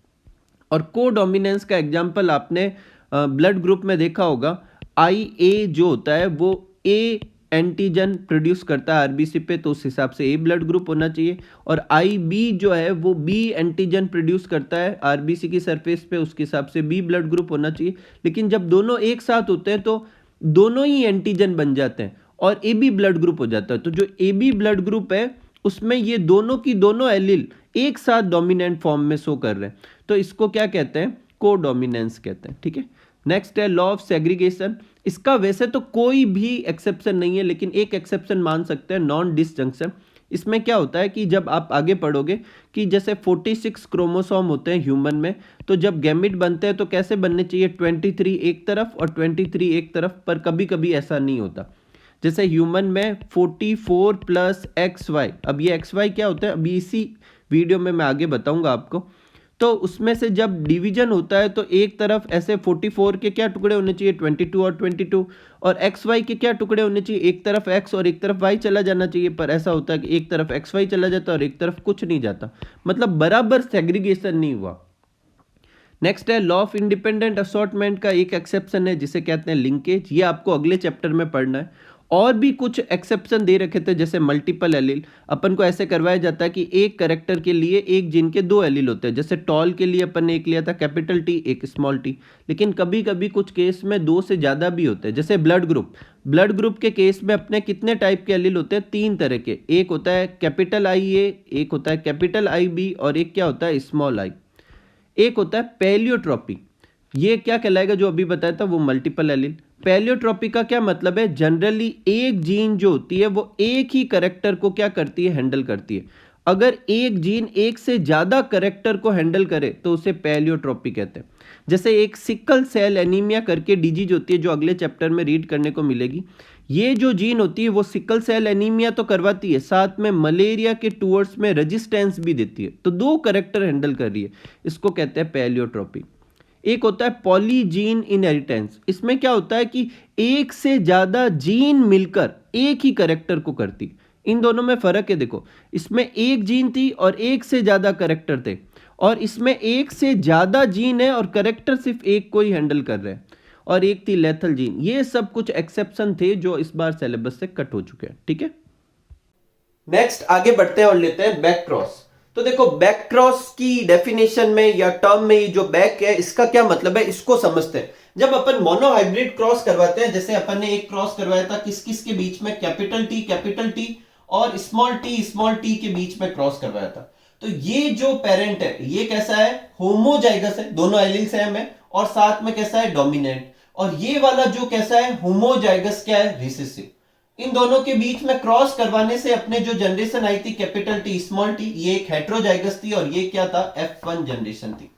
और को डोमिनेंस का एग्जाम्पल आपने ब्लड ग्रुप में देखा होगा, IA जो होता है वो ए एंटीजन प्रोड्यूस करता है आरबीसी पे, तो उस हिसाब से ए ब्लड ग्रुप होना चाहिए, और IB जो है वो बी एंटीजन प्रोड्यूस करता है आरबीसी की सरफेस पे, उसके हिसाब से बी ब्लड ग्रुप होना चाहिए। लेकिन जब दोनों एक साथ होते हैं तो दोनों ही एंटीजन बन जाते हैं और AB ब्लड ग्रुप हो जाता है। तो जो AB ब्लड ग्रुप है उसमें ये दोनों की दोनों एलील एक साथ डोमिनेंट फॉर्म में शो कर रहे हैं, तो इसको क्या कहते हैं, को डोमिनेंस कहते हैं। ठीक है, नेक्स्ट है लॉ ऑफ सेग्रीगेशन। इसका वैसे तो कोई भी एक्सेप्शन नहीं है, लेकिन एक एक्सेप्शन मान सकते हैं, नॉन डिसजंक्शन। इसमें क्या होता है कि जब आप आगे पढ़ोगे कि जैसे 46 क्रोमोसोम होते हैं ह्यूमन में, तो जब गैमिट बनते हैं तो कैसे बनने चाहिए, 23 एक तरफ और 23 एक तरफ, पर कभी कभी ऐसा नहीं होता। जैसे ह्यूमन में 44 प्लस XY, अब ये XY क्या होता है अभी इसी वीडियो में मैं आगे बताऊंगा आपको। तो उसमें से जब डिवीजन होता है तो एक तरफ ऐसे 44 के क्या टुकड़े होने चाहिए, 22 और 22, और XY के क्या टुकड़े होने चाहिए, एक तरफ X और एक तरफ Y चला जाना चाहिए, पर ऐसा होता है कि एक तरफ XY चला जाता है और एक तरफ कुछ नहीं जाता, मतलब बराबर सेग्रीगेशन नहीं हुआ। नेक्स्ट है लॉ ऑफ इंडिपेंडेंट असॉर्टमेंट का एक एक्सेप्शन है जिसे कहते हैं लिंकेज, ये आपको अगले चैप्टर में पढ़ना है। और भी कुछ एक्सेप्शन दे रखे थे, जैसे मल्टीपल एलील, अपन को ऐसे करवाया जाता है कि एक कैरेक्टर के लिए एक जीन के दो एलील होते हैं। जैसे टॉल के लिए अपन ने एक लिया था कैपिटल T, एक स्मॉल t, लेकिन कभी कभी कुछ केस में दो से ज़्यादा भी होते हैं। जैसे ब्लड ग्रुप के केस में अपने कितने टाइप के एलील होते हैं, तीन तरह के, एक होता है कैपिटल IA, एक होता है कैपिटल IB, और एक क्या होता है स्मॉल i। एक होता है पैलियोट्रॉपी, ये क्या कहलाएगा, जो अभी बताया था वो मल्टीपल एलील। पैलियोट्रॉपी का क्या मतलब है, जनरली एक जीन जो होती है वो एक ही कैरेक्टर को क्या करती है, हैंडल करती है। अगर एक जीन एक से ज्यादा कैरेक्टर को हैंडल करे तो उसे पैलियोट्रॉपी कहते हैं। जैसे एक सिकल सेल एनीमिया करके डिजीज होती है जो अगले चैप्टर में रीड करने को मिलेगी। ये जो जीन होती है वो सिकल सेल एनीमिया तो करवाती है, साथ में मलेरिया के टूवर्ड्स में रेजिस्टेंस भी देती है, तो दो कैरेक्टर हैंडल कर रही है, इसको कहते हैं पैलियोट्रॉपी। एक होता है पॉलीजीन इनहेरिटेंस, इसमें क्या होता है कि एक से ज्यादा जीन मिलकर एक ही कैरेक्टर को करती। इन दोनों में फर्क है, देखो इसमें एक जीन थी और एक से ज्यादा कैरेक्टर थे, और इसमें एक से ज्यादा जीन है और कैरेक्टर सिर्फ एक को ही हैंडल कर रहे हैं, और एक थी लेथल जीन। ये सब कुछ एक्सेप्शन थे जो इस बार सिलेबस से कट हो चुके हैं। ठीक है, नेक्स्ट आगे बढ़ते हैं और लेते हैं बैक क्रॉस। तो देखो बैक क्रॉस की डेफिनेशन में या टर्म में ये जो बैक है इसका क्या मतलब है, इसको समझते हैं। जब अपन मोनोहाइब्रिड क्रॉस करवाते हैं, जैसे अपन ने एक क्रॉस करवाया था किस किस के बीच में, कैपिटल T और स्मॉल t के बीच में क्रॉस करवाया था। तो ये जो पेरेंट है ये कैसा है, होमोजाइगस है, दोनों एलील सेम है, और साथ में कैसा है, डोमिनेंट। और ये वाला जो कैसा है, होमोजाइगस क्या है, रिसेसिव। इन दोनों के बीच में क्रॉस करवाने से अपने जो जनरेशन आई थी कैपिटल T स्मॉल t, ये एक हेट्रोजाइगस थी और ये क्या था, F1 जनरेशन थी।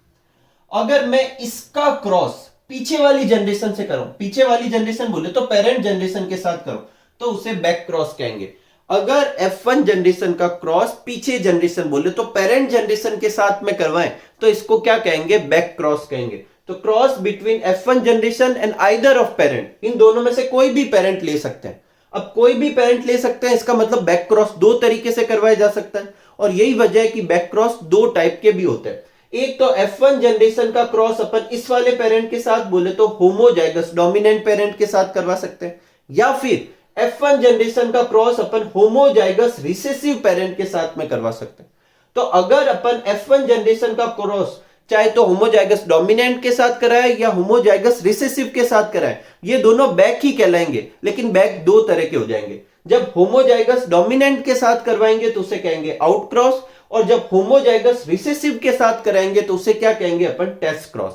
अगर मैं इसका क्रॉस पीछे वाली जनरेशन से करूं, पीछे वाली जनरेशन बोले तो पेरेंट जनरेशन के साथ करूं, तो उसे बैक क्रॉस कहेंगे। अगर F1 जनरेशन का क्रॉस पीछे जनरेशन बोले तो पेरेंट जनरेशन के साथ में करवाएं तो इसको क्या कहेंगे, बैक क्रॉस कहेंगे। तो cross between F1 generation and either of parent, इन दोनों में से कोई भी पेरेंट ले सकते हैं। अब कोई भी पेरेंट ले सकते हैं, इसका मतलब बैक क्रॉस दो तरीके से करवाया जा सकता है, और यही वजह है कि बैक क्रॉस दो टाइप के भी होते हैं। एक तो F1 जनरेशन का क्रॉस अपन इस वाले पेरेंट के साथ बोले तो होमोजाइगस डोमिनेंट पेरेंट के साथ करवा सकते हैं, या फिर F1 जनरेशन का क्रॉस अपन होमोजाइगस रिसेसिव पेरेंट के साथ में करवा सकते हैं। तो अगर अपन F1 जनरेशन का क्रॉस चाहे तो होमोजाइगस डोमिनेंट के साथ कराए या होमोजाइगस रिसेसिव के साथ कराए, ये दोनों बैक ही कहलाएंगे, लेकिन बैक दो तरह के हो जाएंगे। जब होमोजाइगस डोमिनेंट के साथ करवाएंगे तो उसे कहेंगे आउट क्रॉस, और जब होमोजाइगस रिसेसिव के साथ कराएंगे तो उसे क्या कहेंगे अपन, टेस्ट क्रॉस।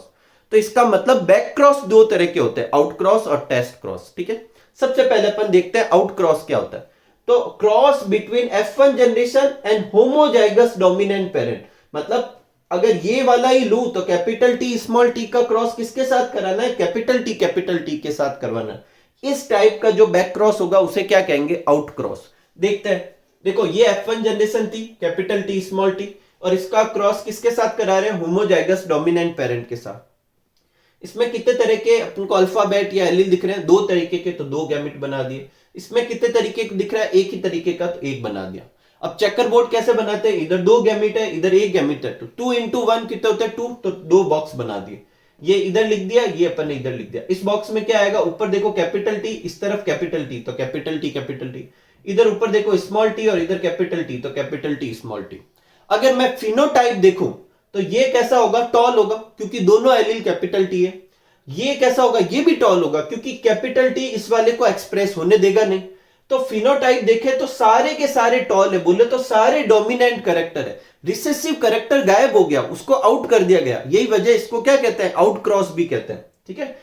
तो इसका मतलब बैक क्रॉस दो तरह के होते हैं, आउट क्रॉस और टेस्ट क्रॉस। ठीक है, सबसे पहले अपन देखते हैं आउट क्रॉस क्या होता है। तो cross between F1 generation and homozygous dominant parent, मतलब अगर ये वाला ही लू तो कैपिटल टी स्मॉल टी का क्रॉस किसके साथ कराना है, कैपिटल टी के साथ करवाना है। इस टाइप का जो बैक क्रॉस होगा उसे क्या कहेंगे, आउट क्रॉस। देखते हैं, देखो ये F1 जनरेशन थी, कैपिटल टी स्मॉल टी, और इसका क्रॉस किसके साथ करा रहे हैं, होमोजाइगस डोमिनेंट पेरेंट के साथ। इसमें कितने तरह के अपन को अल्फाबेट या एलील दिख रहे हैं, दो तरीके के, तो दो गैमेट बना दिए। इसमें कितने तरीके के दिख रहा है, एक ही तरीके का, तो एक बना दिया। अब चेकर बोर्ड कैसे बनाते हैं, इधर दो गैमेट है, इधर एक गैमेट है, तो 2 into 1 कितने होते हैं, 2, तो दो बॉक्स बना दिए। ये इधर लिख दिया, ये अपन ने इधर लिख दिया। इस बॉक्स में क्या आएगा, ऊपर देखो कैपिटल टी, इस तरफ कैपिटल टी, तो कैपिटल टी। इधर ऊपर देखो स्मॉल टी और इधर कैपिटल टी, तो कैपिटल टी स्मॉल टी। अगर मैं फिनोटाइप देखूं तो ये कैसा होगा, टॉल होगा, क्योंकि दोनों एलील कैपिटल टी है। ये कैसा होगा, ये भी टॉल होगा, क्योंकि कैपिटल टी इस वाले को एक्सप्रेस होने देगा नहीं। तो फिनोटाइप देखे तो सारे के सारे टॉल है, बोले तो सारे डोमिनेंट कैरेक्टर है। रिसेसिव कैरेक्टर गायब हो गया, उसको आउट कर दिया गया, यही वजह इसको क्या कहते हैं, आउट क्रॉस भी कहते हैं। ठीक है,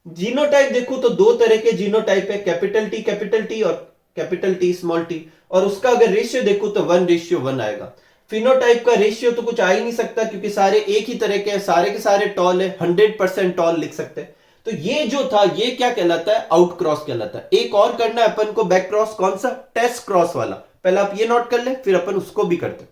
जीनोटाइप देखो तो दो तरह के जीनोटाइप है, कैपिटल टी और कैपिटल टी स्मॉल टी, और उसका अगर रेशियो देखो तो 1:1 आएगा। फिनोटाइप का रेशियो तो कुछ आ ही नहीं सकता, क्योंकि सारे एक ही तरह के सारे के सारे टॉल है, 100% टॉल लिख सकते हैं। तो ये जो था ये क्या कहलाता है, आउट क्रॉस कहलाता है। एक और करना है अपन को बैक क्रॉस, कौन सा, टेस्ट क्रॉस वाला। पहले आप ये नोट कर ले, फिर अपन उसको भी करते हैं।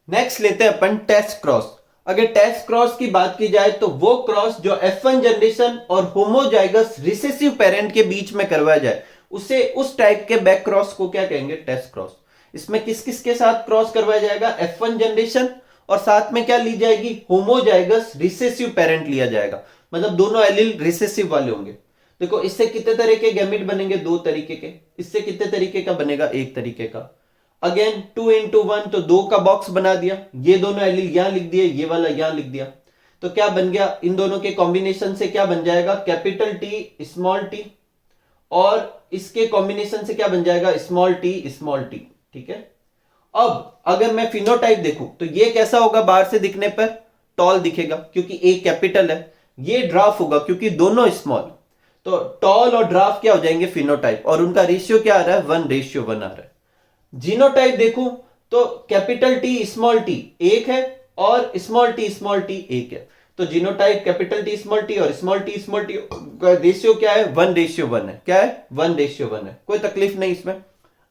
नेक्स्ट लेते हैं अपन टेस्ट क्रॉस। अगर टेस्ट क्रॉस की बात की जाए तो वो क्रॉस जो F1 जनरेशन और होमोजाइगस रिसेसिव पेरेंट के बीच में करवाया जाए, उसे उस टाइप के बैक क्रॉस को क्या कहेंगे, टेस्ट क्रॉस। इसमें किस किस के साथ क्रॉस करवाया जाएगा, F1 जनरेशन, और साथ में क्या ली जाएगी, होमोजाइगस रिसेसिव पेरेंट लिया जाएगा, मतलब दोनों एलील रिसेसिव वाले होंगे। देखो इससे कितने तरह के गैमेट बनेंगे, दो तरीके के। इससे कितने तरीके का बनेगा, एक तरीके का। अगेन 2 into 1, तो दो का बॉक्स बना दिया, ये दोनों एलील यहां लिख दिए, ये वाला यहां लिख दिया। तो क्या बन गया, इन दोनों के कॉम्बिनेशन से क्या बन जाएगा, कैपिटल टी स्मॉल टी, और इसके कॉम्बिनेशन से क्या बन जाएगा, स्मॉल टी। ठीक है, अब अगर मैं फिनोटाइप देखूं तो ये कैसा होगा, बाहर से दिखने पर टॉल दिखेगा, क्योंकि एक कैपिटल है। ये ड्राफ होगा क्योंकि दोनों स्मॉल, तो टॉल और ड्राफ क्या हो जाएंगे, फिनोटाइप, और उनका रेशियो क्या आ रहा है, 1:1 आ रहा है। जीनोटाइप देखूं तो कैपिटल टी स्मॉल टी एक है, और स्मॉल टी एक है। तो जीनोटाइप कैपिटल टी और स्मॉल टी का रेशियो क्या है, 1:1 है। क्या है, 1:1 है, कोई तकलीफ नहीं इसमें।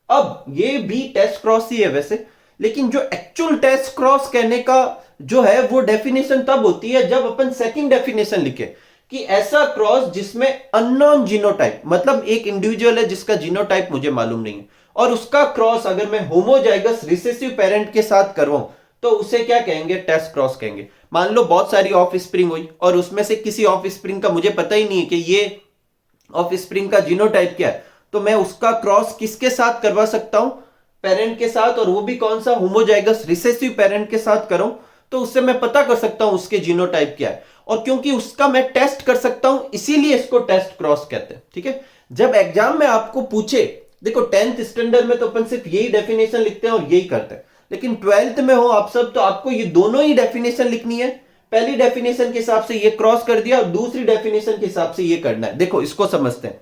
अब ये भी टेस्ट क्रॉस ही है वैसे, लेकिन जो एक्चुअल टेस्ट क्रॉस कहने का जो है वो डेफिनेशन तब होती है जब अपन सेकंड डेफिनेशन लिखे कि ऐसा क्रॉस जिसमें अननोन जीनोटाइप, मतलब एक इंडिविजुअल है जिसका जीनोटाइप मुझे मालूम नहीं है, और उसका क्रॉस अगर मैं होमोजाइगस रिसेसिव पेरेंट के साथ करवाऊं तो उसे क्या कहेंगे, टेस्ट क्रॉस कहेंगे। मान लो बहुत सारी ऑफ स्प्रिंग हुई और उसमें से किसी ऑफ स्प्रिंग का मुझे पता ही नहीं है कि ये ऑफ स्प्रिंग का जीनोटाइप क्या है, तो मैं उसका क्रॉस किसके साथ करवा सकता हूं, पेरेंट के साथ, और वो भी कौन सा, होमोजाइगस रिसेसिव पेरेंट के साथ करूं, तो उससे मैं पता कर सकता हूं उसके जीनोटाइप क्या है। और क्योंकि उसका मैं टेस्ट कर सकता हूं इसीलिए इसको टेस्ट क्रॉस कहते हैं। ठीक है, जब एग्जाम में आपको पूछे, देखो 10th स्टैंडर्ड में तो अपन सिर्फ यही डेफिनेशन लिखते हैं और यही करते हैं, लेकिन 12th में हो आप सब तो आपको ये दोनों ही डेफिनेशन लिखनी है। पहली डेफिनेशन के हिसाब से ये क्रॉस कर दिया और दूसरी डेफिनेशन के हिसाब से ये करना है। देखो इसको समझते हैं।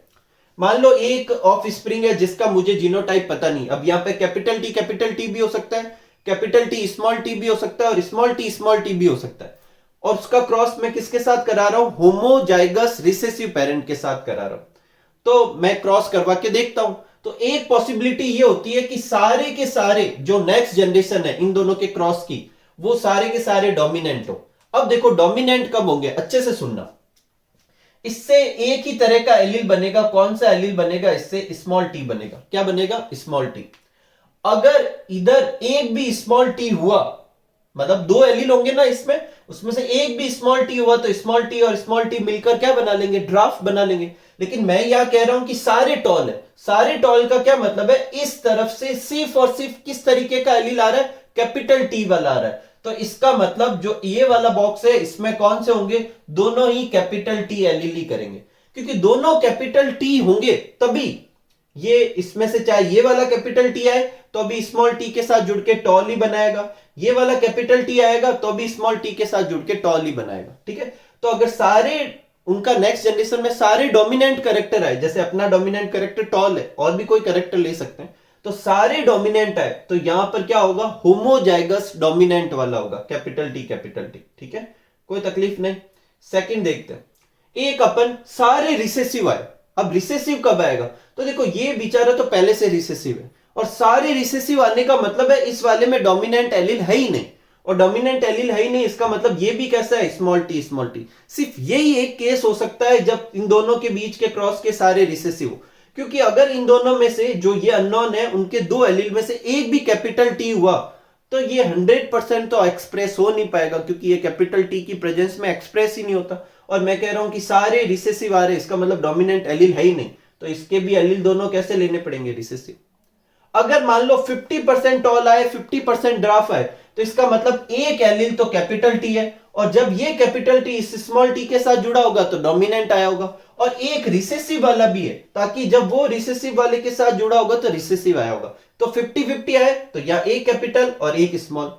मान लो एक ऑफ स्प्रिंग है जिसका मुझे जीनोटाइप पता नहीं, अब यहां पे कैपिटल टी भी हो सकता है, कैपिटल टी भी हो सकता है, और स्मॉल टी भी हो सकता है, और उसका क्रॉस मैं किसके साथ करा रहा हूं, होमोजाइगस रिसेसिव पेरेंट के साथ करा रहा हूं। तो मैं क्रॉस करवा के देखता हूं, तो एक पॉसिबिलिटी ये होती है कि सारे के सारे जो नेक्स्ट जनरेशन है इन दोनों के क्रॉस की, वो सारे के सारे डोमिनेंट हो। अब देखो डोमिनेंट कब होंगे, अच्छे से सुनना, इससे एक ही तरह का एलील बनेगा। कौन सा एलील बनेगा, इससे स्मॉल टी बनेगा। क्या बनेगा, स्मॉल टी। अगर इधर एक भी स्मॉल टी हुआ, मतलब दो एलील होंगे ना इसमें, उसमें से एक भी स्मॉल टी हुआ तो स्मॉल टी और स्मॉल टी मिलकर क्या बना लेंगे, ड्राफ्ट बना लेंगे। लेकिन मैं यहां कह रहा हूं कि सारे टॉल है। सारे टॉल का क्या मतलब है, इस तरफ से सिर्फ और सिर्फ किस तरीके का एलील आ रहा है, कैपिटल टी वाला आ रहा है। तो इसका मतलब जो ये वाला बॉक्स है इसमें कौन से होंगे, दोनों ही कैपिटल टी एलील ही करेंगे, क्योंकि दोनों कैपिटल टी होंगे तभी ये इसमें से, चाहे ये वाला कैपिटल टी आए तो अभी स्मॉल टी के साथ जुड़ के टॉल ही बनाएगा, ये वाला कैपिटल टी आएगा तो अभी स्मॉल टी के साथ जुड़ के टॉल ही बनाएगा। ठीक है, तो अगर सारे उनका नेक्स्ट जनरेशन में सारे डोमिनेंट कैरेक्टर आए, जैसे अपना डोमिनेंट कैरेक्टर टॉल है और भी कोई कैरेक्टर ले सकते हैं, तो सारे डोमिनेंट है तो यहां पर क्या होगा, होमोजाइगस डोमिनेंट वाला होगा, कैपिटल टी कैपिटल टी। ठीक है, कोई तकलीफ नहीं। सेकंड देखते हैं, एक अपन सारे रिसेसिव आए। अब रिसेसिव कब आएगा, तो देखो ये बेचारा तो पहले से रिसेसिव है, और सारे रिसेसिव आने का मतलब है इस वाले में डोमिनेंट एलील है ही नहीं, और डोमिनेंट एलील है ही नहीं, इसका मतलब ये भी कैसा है, स्मॉल टी स्मॉल टी। सिर्फ यही एक केस हो सकता है जब इन दोनों के बीच के क्रॉस के सारे रिसेसिव हो, क्योंकि अगर इन दोनों में से जो ये अननोन है उनके दो एलील में से एक भी कैपिटल टी हुआ तो ये 100% तो एक्सप्रेस हो नहीं पाएगा, क्योंकि ये कैपिटल टी की प्रेजेंस में एक्सप्रेस ही नहीं होता। और मैं कह रहा हूं कि सारे रिसेसिव आ रहे, इसका मतलब डोमिनेंट एलील है ही नहीं, तो इसके भी एलील दोनों कैसे लेने पड़ेंगे, रिसेसिव। अगर मान लो 50% टॉल आए 50% ड्राफ आए, तो इसका मतलब एक एलील तो कैपिटल टी है, और जब ये कैपिटल टी इस स्मॉल टी के साथ जुड़ा होगा तो डोमिनेंट आया होगा, और एक रिसेसिव वाला भी है, ताकि जब वो रिसेसिव वाले के साथ जुड़ा होगा तो रिसेसिव आया होगा। तो 50-50 आए तो या एक कैपिटल और एक स्मॉल।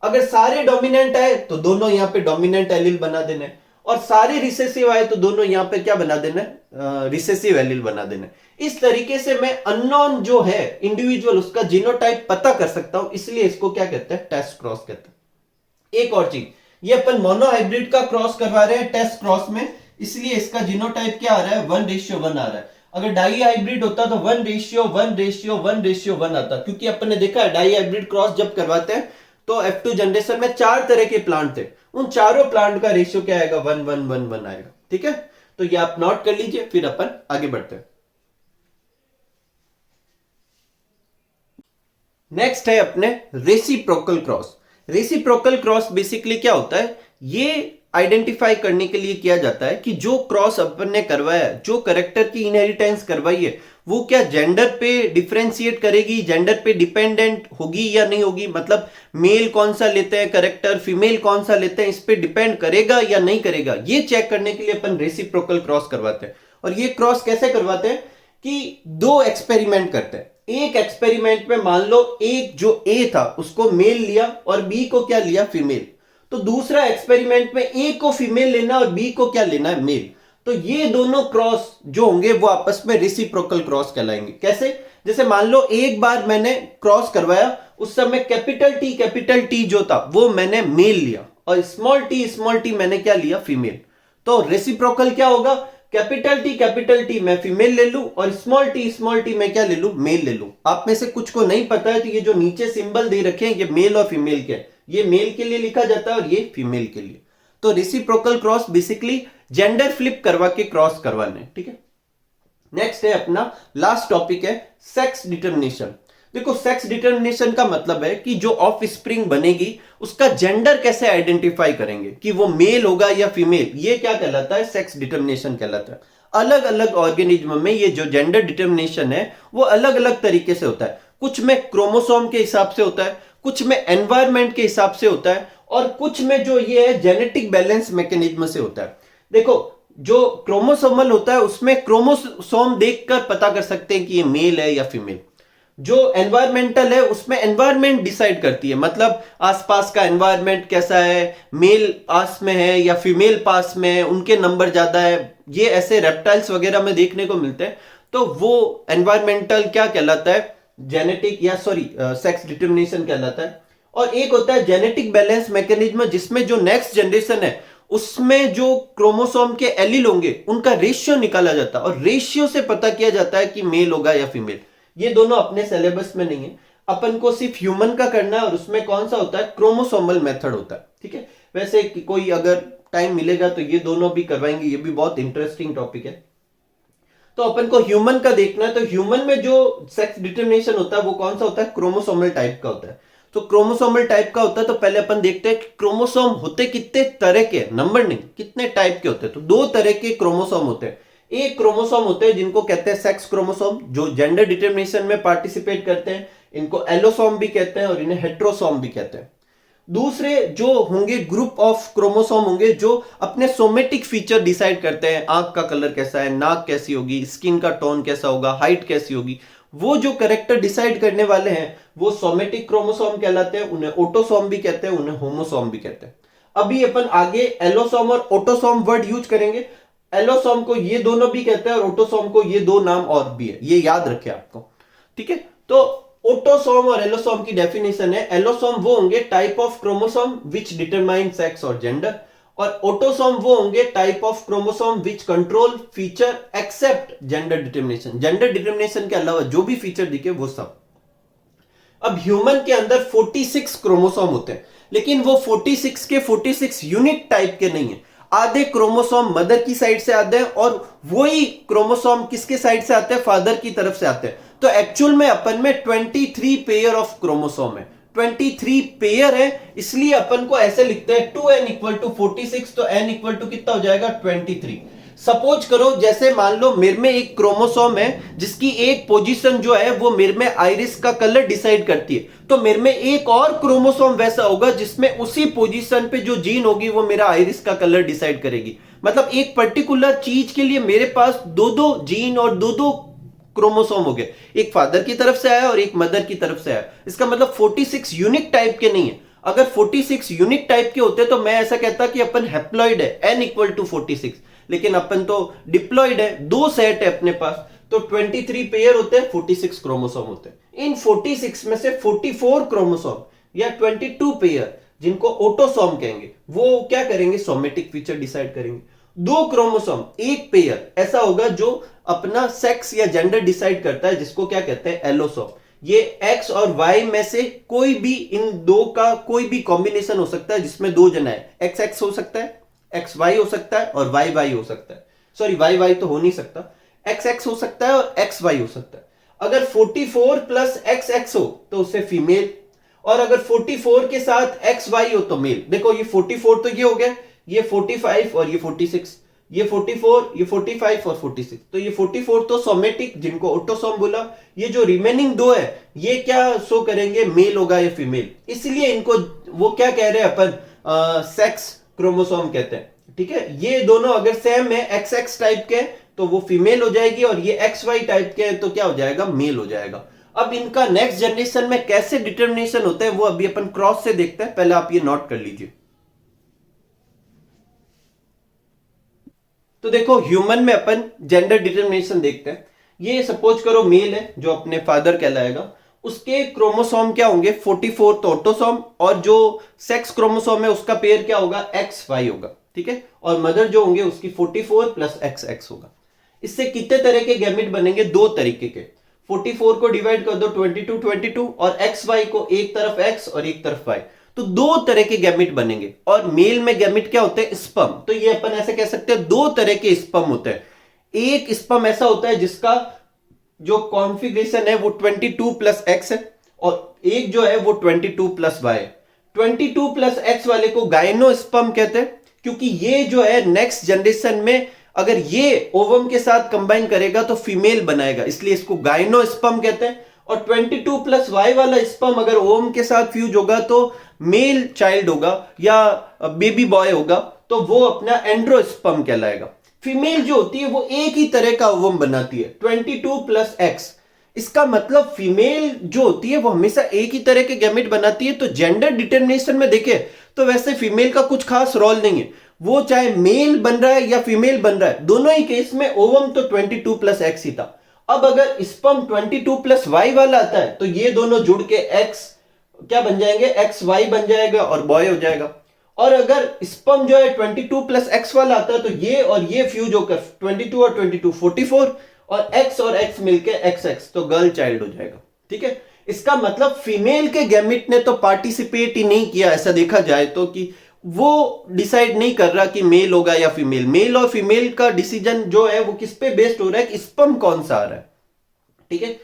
अगर सारे डोमिनेंट आए तो दोनों यहां पे डोमिनेंट एलील बना देना, और सारे रिसेसिव आए तो दोनों यहां पे क्या बना देना, रिसेसिव एलील बना देना। इस तरीके से मैं अननोन जो है इंडिविजुअल उसका जीनोटाइप पता कर सकता हूं, इसलिए इसको क्या कहते हैं, टेस्ट क्रॉस कहते हैं। एक और चीज, ये अपन मोनोहाइब्रिड का क्रॉस करवा रहे हैं टेस्ट क्रॉस में, इसलिए इसका जीनोटाइप क्या आ रहा है, 1:1 आ रहा है। अगर डाई हाइब्रिड होता तो 1:1:1:1 आता, क्योंकि अपन ने देखा है डाई हाइब्रिड क्रॉस जब करवाते हैं तो F2 जनरेशन में 4 तरह के प्लांट थे, उन चारों प्लांट का रेशियो क्या आएगा, 1:1:1 आएगा। ठीक है, तो ये आप नोट कर लीजिए, फिर अपन आगे बढ़ते हैं। नेक्स्ट है अपने reciprocal cross. Reciprocal cross basically क्या होता है, ये आइडेंटिफाई करने के लिए किया जाता है कि जो क्रॉस अपन ने करवाया, जो करेक्टर की इनहेरिटेंस करवाई है, वो क्या जेंडर पे डिफरेंशिएट करेगी, जेंडर पे डिपेंडेंट होगी या नहीं होगी, मतलब मेल कौन सा लेते हैं करेक्टर, फीमेल कौन सा लेते हैं, इस पे डिपेंड करेगा या नहीं करेगा, ये चेक करने के लिए अपन रेसिप्रोकल क्रॉस करवाते हैं। और ये क्रॉस कैसे करवाते हैं कि दो एक्सपेरिमेंट करते हैं। एक एक्सपेरिमेंट में मान लो एक जो ए था उसको मेल लिया और बी को क्या लिया, फीमेल। तो दूसरा एक्सपेरिमेंट में ए को फीमेल लेना और बी को क्या लेना है, मेल। तो ये दोनों क्रॉस जो होंगे वो आपस में रेसिप्रोकल क्रॉस कहलाएंगे। कैसे, जैसे मान लो एक बार मैंने क्रॉस करवाया, उस समय कैपिटल टी जो था वो मैंने मेल लिया, और स्मॉल टी मैंने क्या लिया, फीमेल। तो रेसिप्रोकल क्या होगा, कैपिटल टी मैं फीमेल ले लूं और स्मॉल टी मैं क्या ले लूं, मेल ले लूं। आप में से कुछ को नहीं पता है तो ये जो नीचे सिंबल दे रखे हैं ये मेल और फीमेल के, ये मेल के लिए लिखा जाता है और ये फीमेल के लिए। तो reciprocal cross basically gender flip करवा के क्रॉस करवाने। ठीक है, नेक्स्ट है अपना लास्ट टॉपिक है सेक्स डिटर्मिनेशन। देखो सेक्स डिटर्मिनेशन का मतलब है कि जो ऑफ स्प्रिंग बनेगी उसका जेंडर कैसे आइडेंटिफाई करेंगे कि वो मेल होगा या फीमेल, ये क्या कहलाता है, सेक्स डिटर्मिनेशन कहलाता है। अलग अलग ऑर्गेनिज्म में ये जो जेंडर डिटर्मिनेशन है वो अलग अलग तरीके से होता है। कुछ में क्रोमोसोम के हिसाब से होता है, कुछ में एनवायरमेंट के हिसाब से होता है, और कुछ में जो ये है जेनेटिक बैलेंस मैकेनिज्म से होता है। देखो जो क्रोमोसोमल होता है उसमें क्रोमोसोम देखकर पता कर सकते हैं कि ये मेल है या फीमेल। जो एनवायरमेंटल है उसमें एनवायरमेंट डिसाइड करती है, मतलब आसपास का एनवायरमेंट कैसा है, मेल पास में है या फीमेल पास में है, उनके नंबर ज्यादा है, ये ऐसे रेप्टाइल्स वगैरह में देखने को मिलते हैं। तो वो एनवायरमेंटल क्या कहलाता है, जेनेटिक या सेक्स डिटर्मिनेशन कहलाता है। और एक होता है जेनेटिक बैलेंस मैकेनिज्म, जिसमें जो नेक्स्ट जनरेशन है उसमें जो क्रोमोसोम के एलील होंगे उनका रेशियो निकाला जाता है, और रेशियो से पता किया जाता है कि मेल होगा या फीमेल। ये दोनों अपने सिलेबस में नहीं है, अपन को सिर्फ ह्यूमन का करना है, और उसमें कौन सा होता है, क्रोमोसोमल मेथड होता है। ठीक है, वैसे कोई अगर टाइम मिलेगा तो ये दोनों भी करवाएंगे, ये भी बहुत इंटरेस्टिंग टॉपिक है। तो अपन को ह्यूमन का देखना है, तो ह्यूमन में जो सेक्स डिटर्मिनेशन होता है वो कौन सा होता है, क्रोमोसोमल टाइप का होता है। तो क्रोमोसोमल टाइप का होता है, तो पहले अपन देखते हैं कि क्रोमोसोम होते कितने तरह के, नंबर नहीं, कितने टाइप के होते हैं। तो दो तरह के क्रोमोसोम होते हैं। एक क्रोमोसोम होते हैं जिनको कहते हैं सेक्स क्रोमोसोम, जो जेंडर डिटर्मिनेशन में पार्टिसिपेट करते हैं, इनको एलोसोम भी कहते हैं और इन्हें हेट्रोसोम भी कहते हैं। दूसरे जो होंगे ग्रुप ऑफ क्रोमोसोम होंगे जो अपने सोमेटिक फीचर डिसाइड करते हैं, आंख का कलर कैसा है, नाक कैसी होगी, स्किन का टोन कैसा होगा, हाइट कैसी होगी, वो जो कैरेक्टर डिसाइड करने वाले हैं वो सोमेटिक क्रोमोसोम कहलाते हैं। उन्हें ऑटोसोम भी कहते हैं, उन्हें होमोसोम भी कहते हैं। अभी अपन आगे एलोसोम और ऑटोसोम वर्ड यूज करेंगे। एलोसोम को ये दोनों भी कहते हैं और ऑटोसोम को ये दो नाम और भी है, ये याद रखें आपको। ठीक है, तो ऑटोसोम और एलोसोम की डेफिनेशन है, एलोसोम वो होंगे type of chromosome which determine sex और जेंडर, और ऑटोसोम वो होंगे type of chromosome which control feature except gender determination, gender determination के अलावा जो भी फीचर दिखे वो सब। अब ह्यूमन के अंदर 46 क्रोमोसोम होते हैं, लेकिन वो 46 के 46 यूनिक टाइप के नहीं है। आधे क्रोमोसोम मदर की साइड से आते हैं और वही क्रोमोसोम किसके साइड से आते हैं, फादर की तरफ से आते हैं। तो एक्चुअल में अपन में 23 पेयर ऑफ क्रोमोसोम है, 23 पेयर है, इसलिए अपन को ऐसे लिखते हैं 2n इक्वल टू 46, तो n इक्वल टू कितना हो जाएगा 23। सपोज करो जैसे मान लो मेरे में एक क्रोमोसोम है जिसकी एक पोजीशन जो है वो मेरे में आइरिस का कलर डिसाइड करती है, तो मेरे में एक और क्रोमोसोम वैसा होगा जिसमें उसी पोजीशन पे जो जीन होगी वो मेरा आइरिस का कलर डिसाइड करेगी। मतलब एक पर्टिकुलर चीज के लिए मेरे पास दो दो जीन और दो दो क्रोमोसोम हो गए, एक फादर की तरफ से आया और एक मदर की तरफ से आया। इसका मतलब 46 यूनिक टाइप के नहीं है। अगर 46 यूनिक टाइप के होते तो मैं ऐसा कहता कि अपन हैप्लॉइड है, n इक्वल टू 46, लेकिन अपन तो डिप्लॉइड है, दो सेट है अपने पास, तो 23 पेयर होते हैं, 46 क्रोमोसोम होते हैं। इन 46 में से 44 क्रोमोसोम या 22 पेयर जिनको ऑटोसोम कहेंगे वो क्या करेंगे, सोमेटिक फीचर डिसाइड करेंगे। दो क्रोमोसोम एक पेयर ऐसा होगा जो अपना सेक्स या जेंडर डिसाइड करता है, जिसको क्या कहते हैं, एलोसोम। ये एक्स और वाई में से कोई भी इन दो का कोई भी कॉम्बिनेशन हो सकता है जिसमें दो जना है, एक्स एक्स हो सकता है, एक्स वाई हो सकता है और वाई वाई हो सकता है। सॉरी वाई वाई तो हो नहीं सकता, एक्स एक्स हो सकता है और एक्स वाई हो सकता है। अगर 44 प्लस एक्स एक्स हो तो उससे फीमेल, और अगर 44 के साथ एक्स वाई हो तो मेल। देखो ये 44 तो ये हो गया, ये 45 और ये 46, ये 44, ये 45 और 46, तो ये 44 तो सोमेटिक जिनको ऑटोसोम बोला। ये जो रिमेनिंग दो है ये क्या शो करेंगे, मेल होगा या फीमेल, इसलिए इनको वो क्या कह रहे हैं अपन, सेक्स क्रोमोसोम कहते हैं। ठीक है, ये दोनों अगर सेम है एक्स एक्स टाइप के तो वो फीमेल हो जाएगी, और ये एक्स वाई टाइप के तो क्या हो जाएगा, मेल हो जाएगा। अब इनका नेक्स्ट जनरेशन में कैसे डिटर्मिनेशन होता है वो अभी अपन क्रॉस से देखते हैं, पहले आप ये नोट कर लीजिए। तो देखो ह्यूमन में अपन जेंडर डिटर्मिनेशन देखते हैं। ये सपोज करो मेल है जो अपने फादर कहलाएगा, उसके क्रोमोसोम क्या होंगे 44 तो ऑटोसोम, और जो सेक्स क्रोमोसोम है उसका पेयर क्या होगा, एक्स वाई होगा। ठीक है, और मदर जो होंगे उसकी 44 प्लस एक्स एक्स होगा। इससे कितने तरह के गैमेट बनेंगे, दो तरीके के। 44 को डिवाइड कर दो 22 22, और एक्स वाई को एक तरफ एक्स और एक तरफ वाई, तो दो तरह के गैमेट बनेंगे। और मेल में गैमेट क्या होते हैं, स्पर्म। तो ये अपन ऐसे कह सकते हैं दो तरह के स्पर्म होते हैं। एक स्पर्म ऐसा होता है जिसका जो कॉन्फ़िगरेशन है वो 22 प्लस एक्स है, और एक जो है वो 22 प्लस वाई। 22 प्लस एक्स वाले को गायनोस्पर्म कहते हैं, क्योंकि ये जो है नेक्स्ट जनरेशन में अगर ये ओवम के साथ कंबाइन करेगा तो फीमेल बनाएगा, इसलिए इसको गायनोस्पर्म कहते हैं। और 22 प्लस वाई वाला स्पर्म अगर ओवम के साथ फ्यूज होगा तो मेल चाइल्ड होगा या बेबी बॉय होगा, तो वो अपना एंड्रोस्पर्म कहलाएगा। फीमेल जो होती है वो एक ही तरह का ओवम बनाती है 22 प्लस एक्स। इसका मतलब फीमेल जो होती है वो हमेशा एक ही तरह के गैमेट बनाती है। तो जेंडर डिटर्मिनेशन में देखे तो वैसे फीमेल का कुछ खास रोल नहीं है, वो चाहे मेल बन रहा है या फीमेल बन रहा है, दोनों ही केस में ओवम तो 22 प्लस एक्स ही था। अब अगर स्पर्म 22 प्लस वाई वाला आता है तो ये दोनों जुड़ के एक्स क्या बन जाएंगे, एक्स वाई बन जाएगा और बॉय हो जाएगा। और अगर स्पर्म जो है 22 प्लस एक्स वाला आता है तो ये और ये फ्यूज होकर 22 और 22 44, और एक्स और एक्स मिलके एक्स एक्स, तो गर्ल चाइल्ड हो जाएगा। ठीक है, इसका मतलब फीमेल के गैमेट ने तो पार्टिसिपेट ही नहीं किया, ऐसा देखा जाए तो, कि वो डिसाइड नहीं कर रहा कि मेल होगा या फीमेल। मेल और फीमेल का डिसीजन जो है वो किस पे बेस्ड हो रहा है कि स्पर्म कौन सा आ रहा है। ठीक है,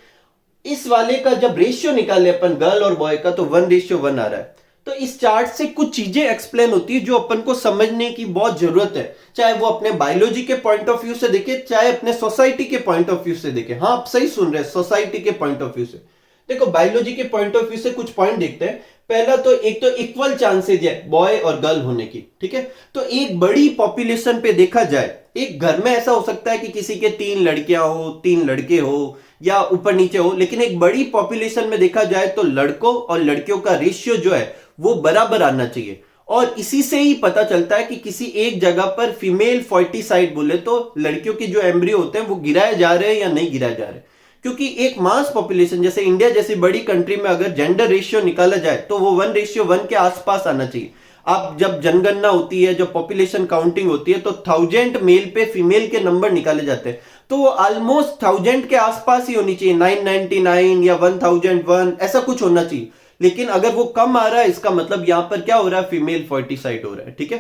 इस वाले का जब रेशियो निकाले अपन गर्ल और बॉय का तो 1:1 आ रहा है। तो इस चार्ट से कुछ चीजें एक्सप्लेन होती है जो अपन को समझने की बहुत जरूरत है, चाहे वो अपने बायोलॉजी के पॉइंट ऑफ व्यू से देखे, चाहे अपने सोसाइटी के पॉइंट ऑफ व्यू से देखे। हाँ आप सही सुन रहे हैं, सोसाइटी के पॉइंट ऑफ व्यू से। देखो बायोलॉजी के पॉइंट ऑफ व्यू से कुछ पॉइंट देखते हैं। पहला तो एक तो इक्वल चांसेज है बॉय और गर्ल होने की। ठीक है, तो एक बड़ी पॉपुलेशन पे देखा जाए, एक घर में ऐसा हो सकता है कि किसी के 3 लड़कियां हो, 3 लड़के हो, या ऊपर नीचे हो, लेकिन एक बड़ी पॉपुलेशन में देखा जाए तो लड़कों और लड़कियों का रेशियो जो है वो बराबर आना चाहिए। और इसी से ही पता चलता है कि किसी एक जगह पर फीमेल फर्टिसाइड बोले तो लड़कियों के जो एम्ब्रियो होते हैं वो गिराए जा रहे हैं या नहीं गिराए जा रहे। क्योंकि एक मास पॉपुलेशन जैसे इंडिया जैसी बड़ी कंट्री में अगर जेंडर रेशियो निकाला जाए तो वो 1:1 के आसपास आना चाहिए। आप जब जनगणना होती है, जब पॉपुलेशन काउंटिंग होती है, तो 1000 मेल पे फीमेल के नंबर निकाले जाते हैं, तो वो ऑलमोस्ट 1000 के आसपास ही होनी चाहिए, 999 या 1001 ऐसा कुछ होना चाहिए। लेकिन अगर वो कम आ रहा है, इसका मतलब यहां पर क्या हो रहा है, फीमेल फर्टिसाइड हो रहा है। ठीक है,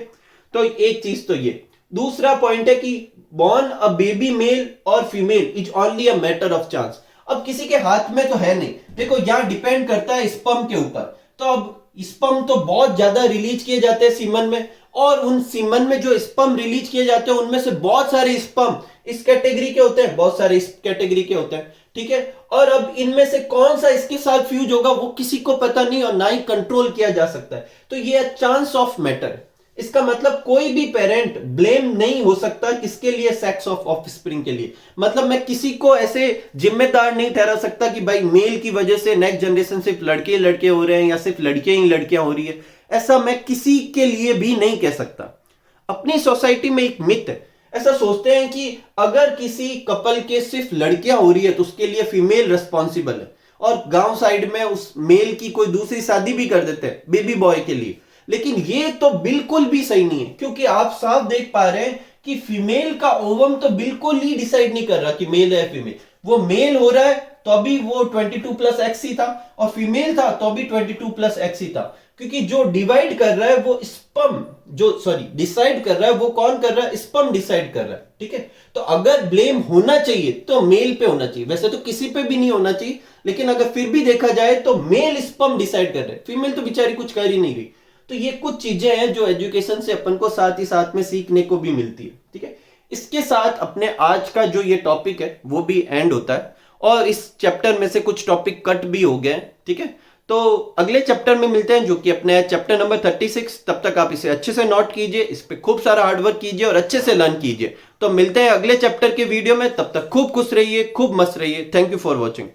तो एक चीज तो ये। दूसरा पॉइंट है कि बॉर्न अ बेबी मेल और female is only a matter of chance. अब किसी के हाथ में तो है नहीं, देखो यहां डिपेंड करता है स्पर्म के ऊपर। तो अब स्पर्म तो बहुत ज्यादा रिलीज किए जाते हैं सीमन में, और उन सीमन में जो स्पर्म रिलीज किए जाते हैं उनमें से बहुत सारे स्पर्म इस कैटेगरी के होते हैं, बहुत सारे इस कैटेगरी के होते हैं। ठीक है, और अब इनमें से कौन सा इसके साथ फ्यूज होगा वो किसी को पता नहीं, और ना ही कंट्रोल किया जा सकता है। तो ये चांस ऑफ मैटर। इसका मतलब कोई भी पेरेंट ब्लेम नहीं हो सकता किसके लिए, सेक्स ऑफ ऑफस्प्रिंग के लिए। मतलब मैं किसी को ऐसे जिम्मेदार नहीं ठहरा सकता कि भाई मेल की वजह से नेक्स्ट जनरेशन सिर्फ लड़के लड़के हो रहे हैं या सिर्फ लड़कियां ही लड़कियां हो रही है, ऐसा मैं किसी के लिए भी नहीं कह सकता। अपनी सोसाइटी में एक मिथ है, ऐसा सोचते हैं कि अगर किसी कपल के सिर्फ लड़कियां हो रही है तो उसके लिए फीमेल रिस्पॉन्सिबल है, और गांव साइड में उस मेल की कोई दूसरी शादी भी कर देते हैं बेबी बॉय के लिए। लेकिन ये तो बिल्कुल भी सही नहीं है, क्योंकि आप साफ देख पा रहे हैं कि फीमेल का ओवम तो बिल्कुल ही डिसाइड नहीं कर रहा कि मेल है फीमेल। वो मेल हो रहा है तो अभी वो 22+X ही था, और फीमेल था तो अभी 22+X ही था। क्योंकि जो डिवाइड कर रहा है वो स्पर्म, डिसाइड कर रहा है वो कौन कर रहा है, स्पर्म डिसाइड कर रहा है। ठीक है, तो अगर ब्लेम होना चाहिए तो मेल पे होना चाहिए, वैसे तो किसी पे भी नहीं होना चाहिए, लेकिन अगर फिर भी देखा जाए तो मेल स्पर्म डिसाइड कर रहे हैं, फीमेल तो बेचारी कुछ कर ही नहीं रही। तो ये कुछ चीजें हैं जो एजुकेशन से अपन को साथ ही साथ में सीखने को भी मिलती है। ठीक है, इसके साथ अपने आज का जो ये टॉपिक है वो भी एंड होता है, और इस चैप्टर में से कुछ टॉपिक कट भी हो गए। ठीक है, तो अगले चैप्टर में मिलते हैं जो कि अपने चैप्टर नंबर 36। तब तक आप इसे अच्छे से नोट कीजिए, इस पे खूब सारा हार्डवर्क कीजिए और अच्छे से लर्न कीजिए। तो मिलते हैं अगले चैप्टर के वीडियो में, तब तक खूब खुश रहिए, खूब मस्त रहिए। Thank you for watching.